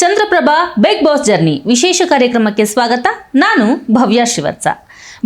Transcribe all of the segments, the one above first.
Chandraprabha big boss journey ವಿಶೇಷ ಕಾರ್ಯಕ್ರಮಕ್ಕೆ ಸ್ವಾಗತ. ನಾನು ಭವ್ಯ ಶ್ರೀವತ್ಸ.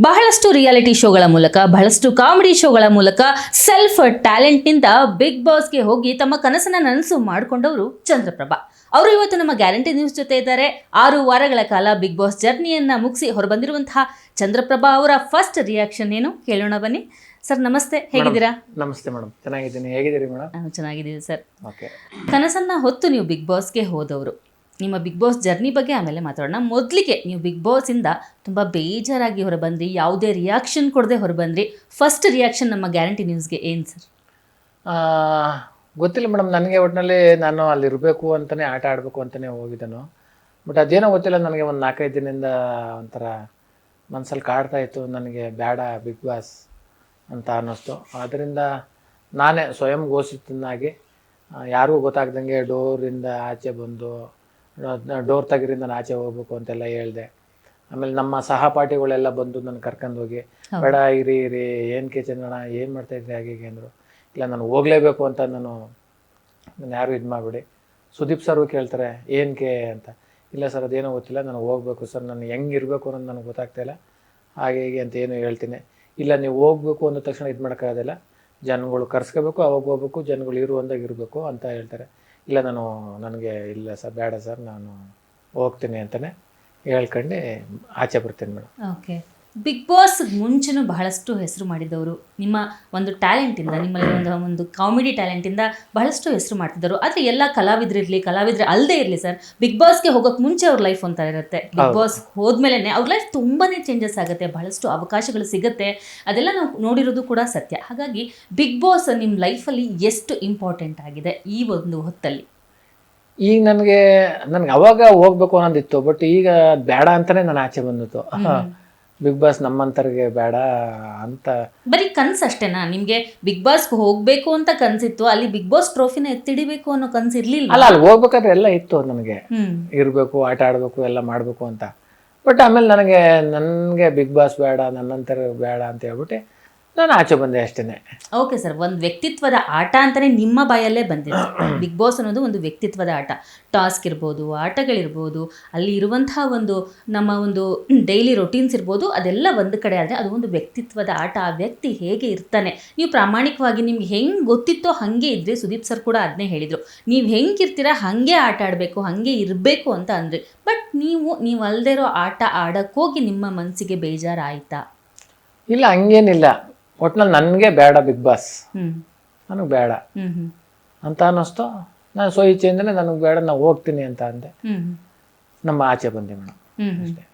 ಬಹಳಷ್ಟು ರಿಯಾಲಿಟಿ ಶೋಗಳ ಮೂಲಕ, ಬಹಳಷ್ಟು ಕಾಮಿಡಿ ಶೋಗಳ ಮೂಲಕ ಸೆಲ್ಫ್ ಟ್ಯಾಲೆಂಟ್ನಿಂದ ಬಿಗ್ ಬಾಸ್ಗೆ ಹೋಗಿ ತಮ್ಮ ಕನಸನ್ನ ನನಸು ಮಾಡಿಕೊಂಡವರು ಚಂದ್ರಪ್ರಭಾ. ಅವರು ಇವತ್ತು ನಮ್ಮ ಗ್ಯಾರಂಟಿ ನ್ಯೂಸ್ ಜೊತೆ ಇದ್ದಾರೆ. 6 ವಾರಗಳ ಕಾಲ ಬಿಗ್ ಬಾಸ್ ಜರ್ನಿಯನ್ನ ಮುಗಿಸಿ ಹೊರಬಂದಿರುವಂತಹ ಚಂದ್ರಪ್ರಭಾ ಅವರ ಫಸ್ಟ್ ರಿಯಾಕ್ಷನ್ ಏನು ಕೇಳೋಣ ಬನ್ನಿ. ಸರ್ ನಮಸ್ತೆ, ಹೇಗಿದ್ದೀರಾ? ನಮಸ್ತೆ ಮೇಡಮ್, ಚೆನ್ನಾಗಿದ್ದೀನಿ. ಹೇಗಿದ್ದೀರಿ ಮೇಡಮ್? ನಾವು ಚೆನ್ನಾಗಿದ್ದೀವಿ ಸರ್. ಓಕೆ. ಕನಸನ್ನ ಹೊತ್ತು ನೀವು ಬಿಗ್ ಬಾಸ್ಗೆ ಹೋದವರು, ನಿಮ್ಮ ಬಿಗ್ ಬಾಸ್ ಜರ್ನಿ ಬಗ್ಗೆ ಆಮೇಲೆ ಮಾತಾಡೋಣ. ಮೊದಲಿಗೆ ನೀವು ಬಿಗ್ ಬಾಸಿಂದ ತುಂಬ ಬೇಜಾರಾಗಿ ಹೊರಬಂದ್ರಿ, ಯಾವುದೇ ರಿಯಾಕ್ಷನ್ ಕೊಡದೆ ಹೊರಬಂದ್ರಿ. ಫಸ್ಟ್ ರಿಯಾಕ್ಷನ್ ನಮ್ಮ ಗ್ಯಾರಂಟಿ ನ್ಯೂಸ್ಗೆ ಏನು ಸರ್? ಗೊತ್ತಿಲ್ಲ ಮೇಡಮ್, ನನಗೆ ಒಟ್ಟಿನಲ್ಲಿ ನಾನು ಅಲ್ಲಿರಬೇಕು ಅಂತಲೇ ಆಟ ಆಡಬೇಕು ಅಂತಲೇ ಹೋಗಿದ್ದನು. ಬಟ್ ಅದೇನೋ ಗೊತ್ತಿಲ್ಲ, ನನಗೆ ಒಂದು 4-5 ದಿನದಿಂದ ಒಂಥರ ಮನಸ್ಸಲ್ಲಿ ಕಾಡ್ತಾ ಇತ್ತು, ನನಗೆ ಬೇಡ ಬಿಗ್ ಬಾಸ್ ಅಂತ ಅನ್ನಿಸ್ತು. ಆದ್ದರಿಂದ ನಾನೇ ಸ್ವಯಂ ಘೋಷಿತನಾಗಿ ಯಾರಿಗೂ ಗೊತ್ತಾಗ್ದಂಗೆ ಡೋರಿಂದ ಆಚೆ ಬಂದು ಡೋರ್ ತೆಗಿರಿಂದ ನಾನು ಆಚೆ ಹೋಗ್ಬೇಕು ಅಂತೆಲ್ಲ ಹೇಳಿದೆ. ಆಮೇಲೆ ನಮ್ಮ ಸಹಪಾಠಿಗಳೆಲ್ಲ ಬಂದು ನಾನು ಕರ್ಕೊಂಡು ಹೋಗಿ ಬೇಡ ಇರಿ ಏನಕ್ಕೆ ಚಂದ್ರಣ್ಣ ಏನು ಮಾಡ್ತಾಯಿದ್ರಿ ಹಾಗೆ ಹೀಗೆ ಅಂದರು. ಇಲ್ಲ ನಾನು ಹೋಗಲೇಬೇಕು ಅಂತ ನಾನು ಯಾರು ಇದು ಮಾಡಿಬಿಡಿ. ಸುದೀಪ್ ಸರ್ವು ಕೇಳ್ತಾರೆ ಏನಕ್ಕೆ ಅಂತ. ಇಲ್ಲ ಸರ್ ಅದೇನೋ ಗೊತ್ತಿಲ್ಲ, ನಾನು ಹೋಗ್ಬೇಕು ಸರ್, ನಾನು ಹೆಂಗೆ ಇರಬೇಕು ಅನ್ನೋದು ನನಗೆ ಗೊತ್ತಾಗ್ತಾಯಿಲ್ಲ ಹಾಗೆ ಹೀಗೆ ಅಂತ ಏನು ಹೇಳ್ತೀನಿ. ಇಲ್ಲ ನೀವು ಹೋಗ್ಬೇಕು ಅಂದ ತಕ್ಷಣ ಇದು ಮಾಡೋಕ್ಕಾಗೋದಿಲ್ಲ, ಜನಗಳು ಕರ್ಸ್ಕೋಬೇಕು, ಅವಾಗ ಹೋಗ್ಬೇಕು, ಜನಗಳು ಇರುವಂದಾಗ ಇರಬೇಕು ಅಂತ ಹೇಳ್ತಾರೆ. ಇಲ್ಲ ನನಗೆ ಇಲ್ಲ ಸರ್ ಬೇಡ ಸರ್, ನಾನು ಹೋಗ್ತೀನಿ ಅಂತಲೇ ಹೇಳ್ಕೊಂಡು ಆಚೆ ಬರ್ತೀನಿ ಮೇಡಮ್. ಓಕೆ. ಬಿಗ್ ಬಾಸ್ ಮುಂಚೆನೂ ಬಹಳಷ್ಟು ಹೆಸರು ಮಾಡಿದವರು, ನಿಮ್ಮ ಒಂದು ಟ್ಯಾಲೆಂಟಿಂದ, ನಿಮ್ಮಲ್ಲಿ ಒಂದು ಕಾಮಿಡಿ ಟ್ಯಾಲೆಂಟಿಂದ ಬಹಳಷ್ಟು ಹೆಸರು ಮಾಡ್ತಿದ್ದರು. ಆದರೆ ಎಲ್ಲ ಕಲಾವಿದರಿರಲಿ, ಕಲಾವಿದರೆ ಅಲ್ಲದೆ ಇರಲಿ ಸರ್, ಬಿಗ್ ಬಾಸ್ಗೆ ಹೋಗೋಕ್ಕೆ ಮುಂಚೆ ಅವ್ರ ಲೈಫ್ ಅಂತ ಇರುತ್ತೆ. ಬಿಗ್ ಬಾಸ್ ಹೋದ್ಮೇಲೆ ಅವ್ರ ಲೈಫ್ ತುಂಬಾ ಚೇಂಜಸ್ ಆಗುತ್ತೆ, ಬಹಳಷ್ಟು ಅವಕಾಶಗಳು ಸಿಗುತ್ತೆ. ಅದೆಲ್ಲ ನಾವು ನೋಡಿರೋದು ಕೂಡ ಸತ್ಯ. ಹಾಗಾಗಿ ಬಿಗ್ ಬಾಸ್ ನಿಮ್ಮ ಲೈಫಲ್ಲಿ ಎಷ್ಟು ಇಂಪಾರ್ಟೆಂಟ್ ಆಗಿದೆ ಈ ಒಂದು ಹೊತ್ತಲ್ಲಿ? ಈಗ ನನಗೆ ಅವಾಗ ಹೋಗ್ಬೇಕು ಅನ್ನೋದಿತ್ತು, ಬಟ್ ಈಗ ಬೇಡ ಅಂತಲೇ ನಾನು ಆಚೆ ಬಂದಿತ್ತು. ಬಿಗ್ ಬಾಸ್ ನಮ್ಮಂತರಿಗೆ ಬೇಡ ಅಂತ. ಬರೀ ಕನ್ಸು ಅಷ್ಟೇನಾ ನಿಮಗೆ? ಬಿಗ್ ಬಾಸ್ಗೆ ಹೋಗ್ಬೇಕು ಅಂತ ಕನ್ಸಿತ್ತು, ಅಲ್ಲಿ ಬಿಗ್ ಬಾಸ್ ಟ್ರೋಫಿನ ಎತ್ತಿಡಿಬೇಕು ಅನ್ನೋ ಕನ್ಸು ಇರ್ಲಿಲ್ಲ? ಅಲ್ಲ, ಅಲ್ಲಿ ಹೋಗ್ಬೇಕಾದ್ರೆ ಎಲ್ಲ ಇತ್ತು ನನಗೆ, ಇರಬೇಕು, ಆಟ ಆಡಬೇಕು, ಎಲ್ಲ ಮಾಡಬೇಕು ಅಂತ. ಬಟ್ ಆಮೇಲೆ ನನಗೆ ಬಿಗ್ ಬಾಸ್ ಬೇಡ, ನನ್ನಂತರ ಬೇಡ ಅಂತ ಹೇಳ್ಬಿಟ್ಟು ನಾನು ಆಚೆ ಬಂದೆ ಅಷ್ಟೇ. ಓಕೆ ಸರ್, ಒಂದು ವ್ಯಕ್ತಿತ್ವದ ಆಟ ಅಂತಲೇ ನಿಮ್ಮ ಬಾಯಲ್ಲೇ ಬಂದಿದೆ. ಬಿಗ್ ಬಾಸ್ ಅನ್ನೋದು ಒಂದು ವ್ಯಕ್ತಿತ್ವದ ಆಟ. ಟಾಸ್ಕ್ ಇರ್ಬೋದು, ಆಟಗಳಿರ್ಬೋದು, ಅಲ್ಲಿ ಇರುವಂತಹ ನಮ್ಮ ಒಂದು ಡೈಲಿ ರೊಟೀನ್ಸ್ ಇರ್ಬೋದು, ಅದೆಲ್ಲ ಒಂದು ಕಡೆ ಆದರೆ ಅದು ಒಂದು ವ್ಯಕ್ತಿತ್ವದ ಆಟ. ಆ ವ್ಯಕ್ತಿ ಹೇಗೆ ಇರ್ತಾನೆ, ನೀವು ಪ್ರಾಮಾಣಿಕವಾಗಿ ನಿಮ್ಗೆ ಹೆಂಗೆ ಗೊತ್ತಿತ್ತೋ ಹಾಗೆ ಇದ್ರಿ. ಸುದೀಪ್ ಸರ್ ಕೂಡ ಅದನ್ನೇ ಹೇಳಿದರು, ನೀವು ಹೆಂಗಿರ್ತೀರಾ ಹಾಗೆ ಆಟ ಆಡಬೇಕು, ಹಾಗೆ ಇರಬೇಕು ಅಂತ ಅಂದ್ರಿ. ಬಟ್ ನೀವು ಅಲ್ಲದೆ ಇರೋ ಆಟ ಆಡೋಕ್ಕೋಗಿ ನಿಮ್ಮ ಮನಸ್ಸಿಗೆ ಬೇಜಾರಾಯಿತಾ? ಇಲ್ಲ, ಹಂಗೇನಿಲ್ಲ. ಒಟ್ನಲ್ಲಿ ನನಗೆ ಬೇಡ ಬಿಗ್ ಬಾಸ್, ನನಗೆ ಬೇಡ ಅಂತ ಅನ್ನಿಸ್ತು. ನಾನು ಇಚ್ಛೆಯಿಂದಲೇ ನನಗೆ ಬೇಡ, ನಾನು ಹೋಗ್ತೀನಿ ಅಂತ ಅಂದೆ. ನಮ್ಮ ಆಚೆ ಬಂದೆ ಮೇಡಮ್ ಅಷ್ಟೇ.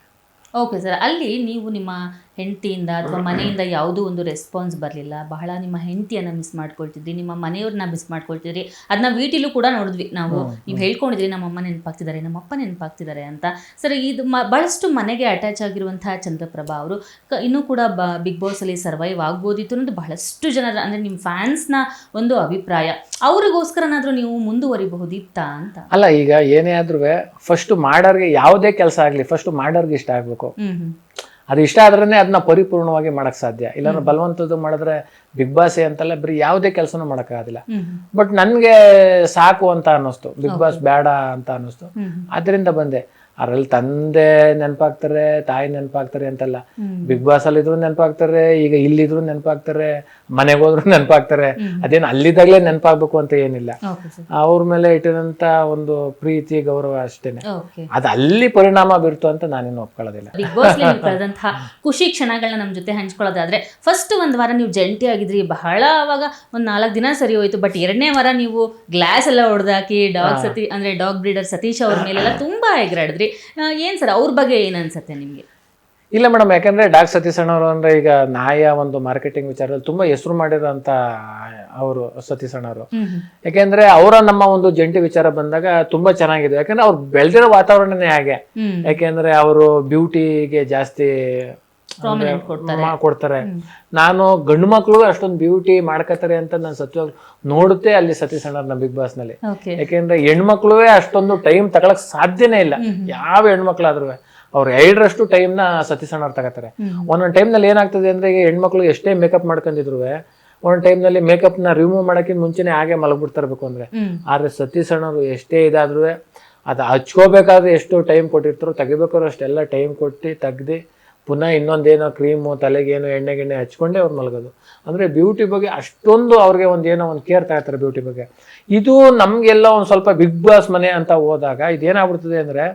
ಓಕೆ ಸರ್, ಅಲ್ಲಿ ನೀವು ನಿಮ್ಮ ಹೆಂಡತಿಯಿಂದ ಅಥವಾ ಮನೆಯಿಂದ ಯಾವುದೂ ಒಂದು ರೆಸ್ಪಾನ್ಸ್ ಬರಲಿಲ್ಲ, ಬಹಳ ನಿಮ್ಮ ಹೆಂಡತಿಯನ್ನು ಮಿಸ್ ಮಾಡ್ಕೊಳ್ತಿದ್ರಿ, ನಿಮ್ಮ ಮನೆಯವ್ರನ್ನ ಮಿಸ್ ಮಾಡ್ಕೊಳ್ತಿದ್ರಿ. ಅದನ್ನ ವೀಟಿಲೂ ಕೂಡ ನೋಡಿದ್ವಿ ನಾವು. ನೀವು ಹೇಳ್ಕೊಂಡಿದ್ರಿ ನಮ್ಮಮ್ಮ ನೆನಪಾಗ್ತಿದ್ದಾರೆ, ನಮ್ಮಪ್ಪ ನೆನಪಾಗ್ತಿದ್ದಾರೆ ಅಂತ. ಸರ್, ಇದು ಬಹಳಷ್ಟು ಮನೆಗೆ ಅಟ್ಯಾಚ್ ಆಗಿರುವಂತಹ ಚಂದ್ರಪ್ರಭಾ ಅವರು ಇನ್ನೂ ಕೂಡ ಬಿಗ್ ಬಾಸಲ್ಲಿ ಸರ್ವೈವ್ ಆಗ್ಬೋದಿತ್ತು ಅನ್ನೋದು ಬಹಳಷ್ಟು ಜನರ, ಅಂದರೆ ನಿಮ್ಮ ಫ್ಯಾನ್ಸ್ನ ಒಂದು ಅಭಿಪ್ರಾಯ. ಅವ್ರಿಗೋಸ್ಕರನಾದರೂ ನೀವು ಮುಂದುವರಿಬಹುದಿತ್ತಾ ಅಂತ? ಅಲ್ಲ, ಈಗ ಏನೇ ಆದ್ರೂ ಫಸ್ಟ್ ಮಾಡೋರಿಗೆ, ಯಾವುದೇ ಕೆಲಸ ಆಗಲಿ ಫಸ್ಟ್ ಮಾಡೋರಿಗೆ ಇಷ್ಟ ಆಗಬೇಕು. ಅದು ಇಷ್ಟ ಆದ್ರೇ ಅದನ್ನ ಪರಿಪೂರ್ಣವಾಗಿ ಮಾಡಕ್ ಸಾಧ್ಯ. ಇಲ್ಲಾಂದ್ರೆ ಬಲವಂತದ್ದು ಮಾಡಿದ್ರೆ ಬಿಗ್ ಬಾಸ್ ಅಂತಲ್ಲ, ಬರೀ ಯಾವುದೇ ಕೆಲಸನೂ ಮಾಡೋಕ್ಕಾಗೋದಿಲ್ಲ. ಬಟ್ ನನ್ಗೆ ಸಾಕು ಅಂತ ಅನ್ನಿಸ್ತು, ಬಿಗ್ ಬಾಸ್ ಬೇಡ ಅಂತ ಅನ್ನಿಸ್ತು. ಅದರಿಂದ ಬಂದೆ. ಅದ್ರಲ್ಲಿ ತಂದೆ ನೆನಪಾಗ್ತಾರೆ, ತಾಯಿ ನೆನಪಾಗ್ತಾರೆ ಅಂತಲ್ಲ, ಬಿಗ್ ಬಾಸ್ ಅಲ್ಲಿ ಇದ್ರು ನೆನಪಾಗ್ತಾರೆ, ಈಗ ಇಲ್ಲಿದ್ರು ನೆನಪಾಗ್ತಾರೆ, ಮನೆಗೆ ಹೋದ್ರು ನೆನಪಾಗ್ತಾರೆ. ಅದೇನು ಅಲ್ಲಿದ್ದಾಗಲೇ ನೆನಪಾಗ್ಬೇಕು ಅಂತ ಏನಿಲ್ಲ. ಅವ್ರ ಮೇಲೆ ಇಟ್ಟಿದಂತ ಒಂದು ಪ್ರೀತಿ, ಗೌರವ ಅಷ್ಟೇನೆ. ಅದು ಅಲ್ಲಿ ಪರಿಣಾಮ ಬೀರ್ತು ಅಂತ ನಾನೇನು ಒಪ್ಕೊಳ್ಳೋದಿಲ್ಲ. ಬಿಗ್ ಬಾಸ್ ಕಳೆದಂತಹ ಖುಷಿ ಕ್ಷಣಗಳನ್ನ ನಮ್ಮ ಜೊತೆ ಹಂಚ್ಕೊಳ್ಳೋದಾದ್ರೆ, ಫಸ್ಟ್ ಒಂದು ವಾರ ನೀವು ಜಂಟಿ ಆಗಿದ್ರಿ, ಬಹಳ ಅವಾಗ ಒಂದು 4 ದಿನ ಸರಿ ಹೋಯ್ತು. ಬಟ್ 2ನೇ ವಾರ ನೀವು ಗ್ಲಾಸ್ ಎಲ್ಲ ಹೊಡೆದಾಕಿ ಡಾಗ್ ಬ್ರೀಡರ್ ಸತೀಶ್ ಅವ್ರ ಮೇಲೆಲ್ಲ ತುಂಬಾ ಎಗರಾಡಿದ್ರಿ. ಏನ್ ಸರ್, ಅವ್ರ ಬಗ್ಗೆ ಏನ್ ಅನ್ಸುತ್ತೆ ನಿಮ್ಗೆ? ಇಲ್ಲ ಮೇಡಮ್, ಯಾಕಂದ್ರೆ ಡಾಗ್ ಸತೀಶ್ ಅಣ್ಣವರು ಅಂದ್ರೆ ಈಗ ನಾಯ ಒಂದು ಮಾರ್ಕೆಟಿಂಗ್ ವಿಚಾರದಲ್ಲಿ ತುಂಬಾ ಹೆಸರು ಮಾಡಿರೋಂತ ಅವರು ಸತೀಶ್ ಅಣ್ಣವರು. ಯಾಕೆಂದ್ರೆ ಅವರ ನಮ್ಮ ಒಂದು ಜಂಟಿ ವಿಚಾರ ಬಂದಾಗ ತುಂಬಾ ಚೆನ್ನಾಗಿದೆ. ಯಾಕಂದ್ರೆ ಅವ್ರು ಬೆಳೆದಿರೋ ವಾತಾವರಣನೇ ಹಾಗೆ. ಯಾಕೆಂದ್ರೆ ಅವರು ಬ್ಯೂಟಿಗೆ ಜಾಸ್ತಿ ಕೊಡ್ತಾರೆ. ನಾನು ಗಂಡು ಮಕ್ಳು ಅಷ್ಟೊಂದು ಬ್ಯೂಟಿ ಮಾಡ್ಕತಾರೆ ಅಂತ ನಾನು ಸತ್ಯವಾಗಿ ನೋಡುತ್ತೆ ಅಲ್ಲಿ ಸತೀಶ್ ಅಣ್ಣನ ಬಿಗ್ ಬಾಸ್ ನಲ್ಲಿ. ಯಾಕೆಂದ್ರೆ ಹೆಣ್ಮಕ್ಳು ಅಷ್ಟೊಂದು ಟೈಮ್ ತಗೊಳಕ್ ಸಾಧ್ಯನೇ ಇಲ್ಲ. ಯಾವ ಹೆಣ್ಮಕ್ಳಾದ್ರೂ ಅವ್ರು 2ರಷ್ಟು ಟೈಮ್ನ ಸತೀಶ್ ಅಣ್ಣವ್ರು ತಗೋತಾರೆ. ಒಂದೊಂದು ಟೈಮ್ನಲ್ಲಿ ಏನಾಗ್ತದೆ ಅಂದ್ರೆ, ಈಗ ಹೆಣ್ಮಕ್ಳು ಎಷ್ಟೇ ಮೇಕಪ್ ಮಾಡ್ಕೊಂಡಿದ್ರು ಒಂದ್ ಟೈಮ್ ನಲ್ಲಿ ಮೇಕಪ್ ನ ರಿಮೂವ್ ಮಾಡಕ್ಕಿಂತ ಮುಂಚೆನೆ ಹಾಗೆ ಮಲಗ್ಬಿಡ್ತಾ ಇರ್ಬೇಕು ಅಂದ್ರೆ. ಆದ್ರೆ ಸತೀಶ್ ಅಣ್ಣವ್ರು ಎಷ್ಟೇ ಇದಾದ್ರೂ ಅದು ಹಚ್ಕೋಬೇಕಾದ್ರೆ ಎಷ್ಟು ಟೈಮ್ ಕೊಟ್ಟಿರ್ತಾರೋ ತೆಗಿಬೇಕಾದ್ರೆ ಅಷ್ಟೆಲ್ಲ ಟೈಮ್ ಕೊಟ್ಟು ತೆಗ್ದು ಪುನಃ ಇನ್ನೊಂದೇನೋ ಕ್ರೀಮು ತಲೆಗೇನೋ ಎಣ್ಣೆ ಹಚ್ಕೊಂಡೇ ಅವ್ರು ಮಲಗೋದು. ಅಂದರೆ ಬ್ಯೂಟಿ ಬಗ್ಗೆ ಅಷ್ಟೊಂದು ಅವ್ರಿಗೆ ಏನೋ ಒಂದು ಕೇರ್ ತಗೋತಾರೆ ಬ್ಯೂಟಿ ಬಗ್ಗೆ. ಇದು ನಮಗೆಲ್ಲ ಒಂದು ಸ್ವಲ್ಪ ಬಿಗ್ ಬಾಸ್ ಮನೆ ಅಂತ ಹೋದಾಗ ಇದೇನಾಗ್ಬಿಡ್ತದೆ ಅಂದರೆ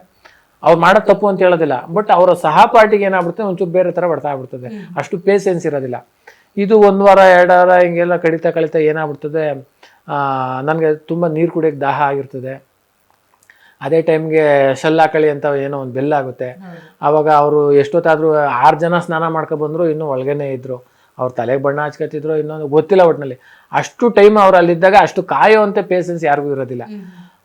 ಅವ್ರು ಮಾಡೋದು ತಪ್ಪು ಅಂತ ಹೇಳೋದಿಲ್ಲ, ಬಟ್ ಅವರ ಸಹಪಾಠಿಗೆ ಏನಾಗ್ಬಿಡುತ್ತೆ ಒಂಚೂರು ಬೇರೆ ಥರ ಬರ್ತಾ ಆಗ್ಬಿಡ್ತದೆ, ಅಷ್ಟು ಪೇಷನ್ಸ್ ಇರೋದಿಲ್ಲ. ಇದು 1 ವಾರ 2 ವಾರ ಹಿಂಗೆಲ್ಲ ಕಳೀತಾ ಏನಾಗ್ಬಿಡ್ತದೆ, ನನಗೆ ತುಂಬ ನೀರು ಕುಡಿಯೋಕ್ಕೆ ದಾಹ ಆಗಿರ್ತದೆ. ಅದೇ ಟೈಮ್ಗೆ ಶಲ್ಲಾಕಳಿ ಅಂತ ಏನೋ ಒಂದು ಬೆಲ್ಲ ಆಗುತ್ತೆ. ಆವಾಗ ಅವರು ಎಷ್ಟೊತ್ತಾದರೂ 6 ಜನ ಸ್ನಾನ ಮಾಡ್ಕೊಬಂದ್ರು ಇನ್ನೂ ಒಳಗೇನೆ ಇದ್ರು, ಅವ್ರ ತಲೆಗೆ ಬಣ್ಣ ಹಚ್ಕೊತಿದ್ರು ಇನ್ನೊಂದು ಗೊತ್ತಿಲ್ಲ ಒಟ್ಟಿನಲ್ಲಿ. ಅಷ್ಟು ಟೈಮ್ ಅವ್ರು ಅಲ್ಲಿದ್ದಾಗ ಅಷ್ಟು ಕಾಯೋವಂಥ ಪೇಷನ್ಸ್ ಯಾರಿಗೂ ಇರೋದಿಲ್ಲ.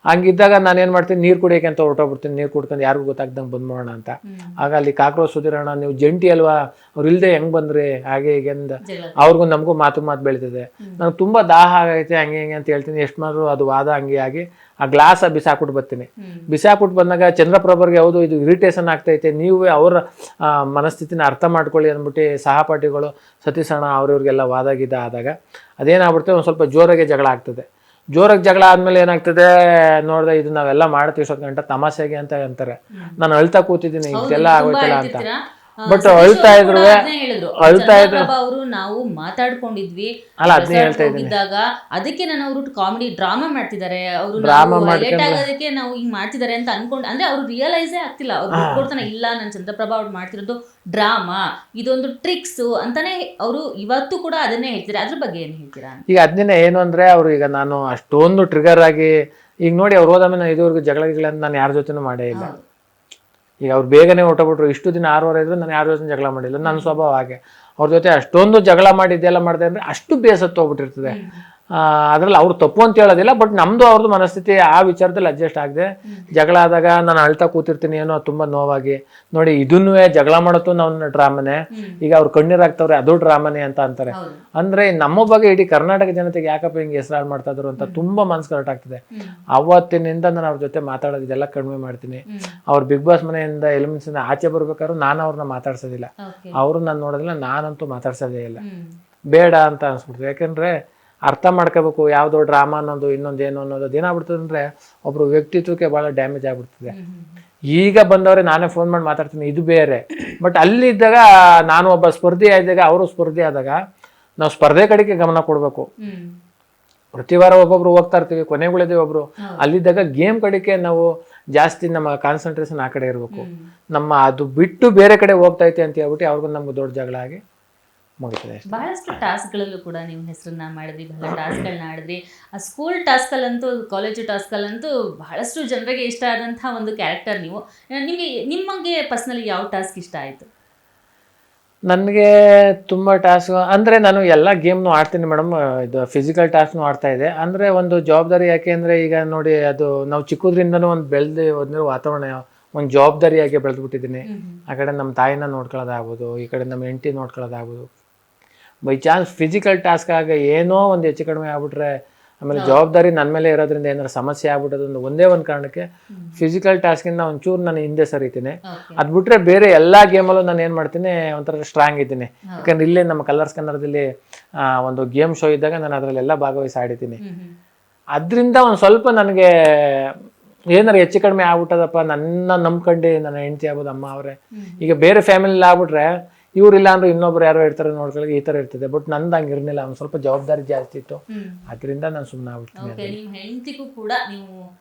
ಹಂಗಿದ್ದಾಗ ನಾನೇನು ಮಾಡ್ತೀನಿ, ನೀರು ಕುಡಿಯೋಕೆ ಅಂತ ಹೊರಟೋಗ್ಬಿಡ್ತೀನಿ, ನೀರು ಕುಡ್ಕೊಂಡು ಯಾರಿಗೂ ಗೊತ್ತಾಗ್ದಂಗೆ ಬಂದು ಮಾಡೋಣ ಅಂತ. ಆಗ ಅಲ್ಲಿ ಕಾಕ್ರೋಚ್ ಸುಧಿರಣ್ಣ ನೀವು ಜಂಟಿ ಅಲ್ವಾ, ಅವ್ರು ಇಲ್ಲದೆ ಹೆಂಗೆ ಬಂದ್ರಿ ಹಾಗೆ ಹೀಗೆ ಅಂದ ಅವ್ರಿಗೂ ನಮಗೂ ಮಾತು ಬೆಳೀತದೆ. ನನಗೆ ತುಂಬ ದಾಹ ಆಗೈತೆ ಹಂಗೆ ಅಂತ ಹೇಳ್ತೀನಿ. ಎಷ್ಟು ಮಾಡಿದ್ರು ಅದು ವಾದ ಹಂಗೆ ಆಗಿ ಆ ಗ್ಲಾಸ್ ಬಿಸಾಕ್ಬಿಟ್ಟು ಬರ್ತೀನಿ. ಬಿಸಾಕ್ಬಿಟ್ಟು ಬಂದಾಗ ಚಂದ್ರಪ್ರಭರ್ಗೆ ಯಾವುದು ಇದು ಇರಿಟೇಷನ್ ಆಗ್ತೈತೆ, ನೀವೇ ಅವರ ಮನಸ್ಥಿತಿನ ಅರ್ಥ ಮಾಡ್ಕೊಳ್ಳಿ ಅಂದ್ಬಿಟ್ಟು ಸಹಪಾಠಿಗಳು ಸತೀಶ್ ಅಣ್ಣ ಅವ್ರಿವ್ರಿಗೆಲ್ಲ ವಾದಾಗಿದ್ದ ಆದಾಗ ಅದೇನಾಗ್ಬಿಡುತ್ತೆ, ಒಂದು ಸ್ವಲ್ಪ ಜೋರಾಗೆ ಜಗಳ ಆಗ್ತದೆ. ಜೋರಾಗಿ ಜಗಳ ಆದಮೇಲೆ ಏನಾಗ್ತದೆ ನೋಡಿದ್ರೆ ಇದು ನಾವೆಲ್ಲ ಮಾಡ್ತೀವಿ ಇಷ್ಟೊತ್ತು ಗಂಟೆ ತಮಾಷೆಗೆ ಅಂತ ಅಂತಾರೆ. ನಾನು ಅಳ್ತಾ ಕೂತಿದ್ದೀನಿ ಇದೆಲ್ಲ ಆಗೋಯ್ತಲ್ಲ ಅಂತ. ಬಟ್ ಅಳ್ತಾ ಇದ್ರು ಅವರು ನಾವು ಮಾತಾಡ್ಕೊಂಡಿದ್ವಿ ಇದ್ದಾಗ ಅದಕ್ಕೆ ನಾನು ಅವರು ಕಾಮಿಡಿ ಡ್ರಾಮಾ ಮಾಡ್ತಿದ್ದಾರೆ, ಅವರು ಆಗೋದಕ್ಕೆ ನಾವು ಹಿಂಗ್ ಮಾಡ್ತಿದ್ದಾರೆ ಅಂತ ಅನ್ಕೊಂಡು, ಅಂದ್ರೆ ಅವ್ರು ರಿಯಲೈಸೇ ಆಗ್ತಿಲ್ಲ. ಅವ್ರು ಕೊಡ್ತಾನೆ ಇಲ್ಲ ನಾನು ಚಂದ್ರಪ್ರಭಾ ಅವ್ರು ಮಾಡ್ತಿರೋದು ಡ್ರಾಮಾ, ಇದೊಂದು ಟ್ರಿಕ್ಸ್ ಅಂತಾನೆ ಅವರು ಇವತ್ತು ಕೂಡ ಅದನ್ನೇ ಹೇಳ್ತಾರೆ. ಅದ್ರ ಬಗ್ಗೆ ಏನ್ ಹೇಳ್ತೀರಾ? ಈಗ ಅದನ್ನೇ ಏನು ಅಂದ್ರೆ ಅವ್ರು ಈಗ ನಾನು ಅಷ್ಟೊಂದು ಟ್ರಿಗರ್ ಆಗಿ ಈಗ ನೋಡಿ ಅವ್ರು ಹೋದಾಮೇಲೆ ಇದುವರೆಗೂ ಜಗಳ ಅಂತ ನಾನು ಯಾರ ಜೊತೆನೂ ಮಾಡೇ ಇಲ್ಲ. ಈಗ ಅವ್ರು ಬೇಗನೆ ಹೊಟ್ಟೋಗ್ಬಿಟ್ರು, ಇಷ್ಟು ದಿನ 6 ವಾರ ಇದ್ರು ನಾನು ಯಾರ ಜೊತೆ ಜಗಳ ಮಾಡಿಲ್ಲ. ನನ್ನ ಸ್ವಭಾವ ಹಾಗೆ. ಅವ್ರ ಜೊತೆ ಅಷ್ಟೊಂದು ಜಗಳ ಮಾಡಿದ್ದೆಲ್ಲ ಮಾಡಿದೆ ಅಂದರೆ ಅಷ್ಟು ಬೇಸತ್ತು ಹೋಗ್ಬಿಟ್ಟಿರ್ತದೆ. ಅದ್ರಲ್ಲಿ ಅವ್ರು ತಪ್ಪು ಅಂತ ಹೇಳೋದಿಲ್ಲ, ಬಟ್ ನಮ್ಮದು ಅವ್ರದ್ದು ಮನಸ್ಥಿತಿ ಆ ವಿಚಾರದಲ್ಲಿ ಅಡ್ಜಸ್ಟ್ ಆಗದೆ ಜಗಳ ಆದಾಗ ನಾನು ಅಳ್ತಾ ಕೂತಿರ್ತೀನಿ ಏನೋ ತುಂಬ ನೋವಾಗಿ. ನೋಡಿ ಇದನ್ನೂ ಜಗಳ ಮಾಡೋದು ನಾವು ಡ್ರಾಮನೆ, ಈಗ ಅವ್ರು ಕಣ್ಣೀರಾಗ್ತವ್ರೆ ಅದು ಡ್ರಾಮನೆ ಅಂತ ಅಂತಾರೆ. ಅಂದ್ರೆ ನಮ್ಮ ಬಗ್ಗೆ ಇಡೀ ಕರ್ನಾಟಕ ಜನತೆಗೆ ಯಾಕಪ್ಪ ಹಿಂಗೆ ಹೆಸರಾಳು ಮಾಡ್ತಾ ಇದ್ರು ಅಂತ ತುಂಬಾ ಮನಸ್ಸು ಕರೆಕ್ಟ್ ಆಗ್ತದೆ. ಅವತ್ತಿನಿಂದ ನಾನು ಅವ್ರ ಜೊತೆ ಮಾತಾಡೋದು ಇದೆಲ್ಲ ಕಡಿಮೆ ಮಾಡ್ತೀನಿ. ಅವ್ರು ಬಿಗ್ ಬಾಸ್ ಮನೆಯಿಂದ ಎಲಿಮೆಂಟ್ಸ್ ಆಚೆ ಬರ್ಬೇಕಾದ್ರು ನಾನು ಅವ್ರನ್ನ ಮಾತಾಡ್ಸೋದಿಲ್ಲ, ಅವರು ನಾನು ನೋಡೋದಿಲ್ಲ, ನಾನಂತೂ ಮಾತಾಡ್ಸೋದೇ ಇಲ್ಲ, ಬೇಡ ಅಂತ ಅನ್ಸ್ಬಿಡ್ತು. ಯಾಕಂದ್ರೆ ಅರ್ಥ ಮಾಡ್ಕೋಬೇಕು ಯಾವುದೋ ಡ್ರಾಮಾ ಅನ್ನೋದು ಇನ್ನೊಂದೇನು ಅನ್ನೋದು ಅದೇನಾಗ್ಬಿಡ್ತದೆ ಅಂದರೆ ಒಬ್ರು ವ್ಯಕ್ತಿತ್ವಕ್ಕೆ ಭಾಳ ಡ್ಯಾಮೇಜ್ ಆಗ್ಬಿಡ್ತದೆ. ಈಗ ಬಂದವ್ರೆ ನಾನೇ ಫೋನ್ ಮಾಡಿ ಮಾತಾಡ್ತೀನಿ ಇದು ಬೇರೆ, ಬಟ್ ಅಲ್ಲಿದ್ದಾಗ ನಾನು ಒಬ್ಬ ಸ್ಪರ್ಧಿ ಆದಾಗ ಅವರು ಸ್ಪರ್ಧಿ ಆದಾಗ ನಾವು ಸ್ಪರ್ಧೆ ಕಡೆಗೆ ಗಮನ ಕೊಡಬೇಕು. ಪ್ರತಿ ವಾರ ಒಬ್ಬೊಬ್ರು ಹೋಗ್ತಾ ಇರ್ತೀವಿ, ಕೊನೆಗಳಿದ್ದೀವಿ ಒಬ್ರು. ಅಲ್ಲಿದ್ದಾಗ ಗೇಮ್ ಕಡೆಗೆ ನಾವು ಜಾಸ್ತಿ ನಮ್ಮ ಕಾನ್ಸಂಟ್ರೇಷನ್ ಆ ಕಡೆ ಇರಬೇಕು. ನಮ್ಮ ಅದು ಬಿಟ್ಟು ಬೇರೆ ಕಡೆ ಹೋಗ್ತೈತೆ ಅಂತ ಹೇಳ್ಬಿಟ್ಟು ಅವ್ರಿಗೂ ನಮ್ಗೆ ದೊಡ್ಡ ಜಗಳ ಆಗಿ ಮುಗಿತದೆ. ಬಹಳಷ್ಟು ಟಾಸ್ಕ್ಗಳಲ್ಲೂ ಕೂಡ ನೀವು ಹೆಸರನ್ನ ಮಾಡಿದ್ರಿ, ಬಹಳ ಟಾಸ್ಕ್ಗಳನ್ನ ಆಡಿದ್ರಿ. ಆ ಸ್ಕೂಲ್ ಟಾಸ್ಕಲ್ಲಂತೂ ಕಾಲೇಜು ಟಾಸ್ಕಲ್ಲಂತೂ ಬಹಳಷ್ಟು ಜನರಿಗೆ ಇಷ್ಟ ಆದಂತಹ ಒಂದು ಕ್ಯಾರೆಕ್ಟರ್ ನೀವು. ನಿಮಗೆ ಪರ್ಸ್ನಲಿ ಯಾವ ಟಾಸ್ಕ್ ಇಷ್ಟ ಆಯಿತು? ನನಗೆ ತುಂಬ ಟಾಸ್ಕ್ ಅಂದರೆ ನಾನು ಎಲ್ಲ ಗೇಮ್ನು ಆಡ್ತೀನಿ ಮೇಡಮ್. ಇದು ಫಿಸಿಕಲ್ ಟಾಸ್ಕ್ನು ಆಡ್ತಾ ಇದೆ. ಅಂದರೆ ಒಂದು ಜವಾಬ್ದಾರಿ, ಯಾಕೆಂದರೆ ಈಗ ನೋಡಿ ಅದು ನಾವು ಚಿಕ್ಕದ್ರಿಂದನೂ ಒಂದು ಬೆಳೆದು ಒಂದಿರೋ ವಾತಾವರಣ ಒಂದು ಜವಾಬ್ದಾರಿಯಾಗಿ ಬೆಳೆದ್ಬಿಟ್ಟಿದ್ದೀನಿ. ಆ ಕಡೆ ನಮ್ಮ ತಾಯಿನ ನೋಡ್ಕೊಳ್ಳೋದಾಗ್ಬೋದು, ಈ ಕಡೆ ನಮ್ಮ ಹೆಂಡತಿ ನೋಡ್ಕೊಳ್ಳೋದಾಗ್ಬೋದು. ಬೈ ಚಾನ್ಸ್ ಫಿಸಿಕಲ್ ಟಾಸ್ಕ್ ಆಗ ಏನೋ ಒಂದು ಹೆಚ್ಚು ಕಡಿಮೆ ಆಗ್ಬಿಟ್ರೆ, ಆಮೇಲೆ ಜವಾಬ್ದಾರಿ ನನ್ನ ಮೇಲೆ ಇರೋದ್ರಿಂದ ಏನಾದ್ರು ಸಮಸ್ಯೆ ಆಗ್ಬಿಟ್ಟೋದು ಒಂದೇ ಒಂದು ಕಾರಣಕ್ಕೆ ಫಿಸಿಕಲ್ ಟಾಸ್ಕಿಂದ ಒಂಚೂರು ನಾನು ಹಿಂದೆ ಸರಿತೀನಿ. ಅದು ಬಿಟ್ರೆ ಬೇರೆ ಎಲ್ಲ ಗೇಮಲ್ಲೂ ನಾನು ಏನು ಮಾಡ್ತೀನಿ ಒಂಥರ ಸ್ಟ್ರಾಂಗ್ ಇದ್ದೀನಿ. ಯಾಕಂದ್ರೆ ಇಲ್ಲೇ ನಮ್ಮ ಕಲರ್ಸ್ ಕನ್ನಡದಲ್ಲಿ ಒಂದು ಗೇಮ್ ಶೋ ಇದ್ದಾಗ ನಾನು ಅದರಲ್ಲೆಲ್ಲ ಭಾಗವಹಿಸಿ ಆಡಿದ್ದೀನಿ. ಅದರಿಂದ ಒಂದು ಸ್ವಲ್ಪ ನನಗೆ ಏನಾರು ಹೆಚ್ಚು ಕಡಿಮೆ ಆಗ್ಬಿಟ್ಟದಪ್ಪ, ನನ್ನ ನಂಬ್ಕೊಂಡು ನನ್ನ ಹೆಂಡತಿ ಆಗ್ಬೋದು, ಅಮ್ಮ ಅವರೇ. ಈಗ ಬೇರೆ ಫ್ಯಾಮಿಲಿ ಆಗ್ಬಿಟ್ರೆ ಇವ್ರಿಲ್ಲ ಅಂದ್ರೆ ಇನ್ನೊಬ್ರು ಯಾರೋ ಇರ್ತಾರೆ ನೋಡ್ಕೊಳ್ಳಿ, ಈ ತರ ಇರ್ತದೆ. ಬಟ್ ನಂದು ಹಂಗಿರ್ಲಿಲ್ಲ, ಒಂದು ಸ್ವಲ್ಪ ಜವಾಬ್ದಾರಿ ಜಾಸ್ತಿ ಇತ್ತು, ಅದರಿಂದ ನಾನು ಸುಮ್ಮನೆ ಆಗ್ಬಿಡ್ತೀನಿ. ನಿಮ್ಮ ಹೆಂಡತಿಗೂ ಕೂಡ ನೀವು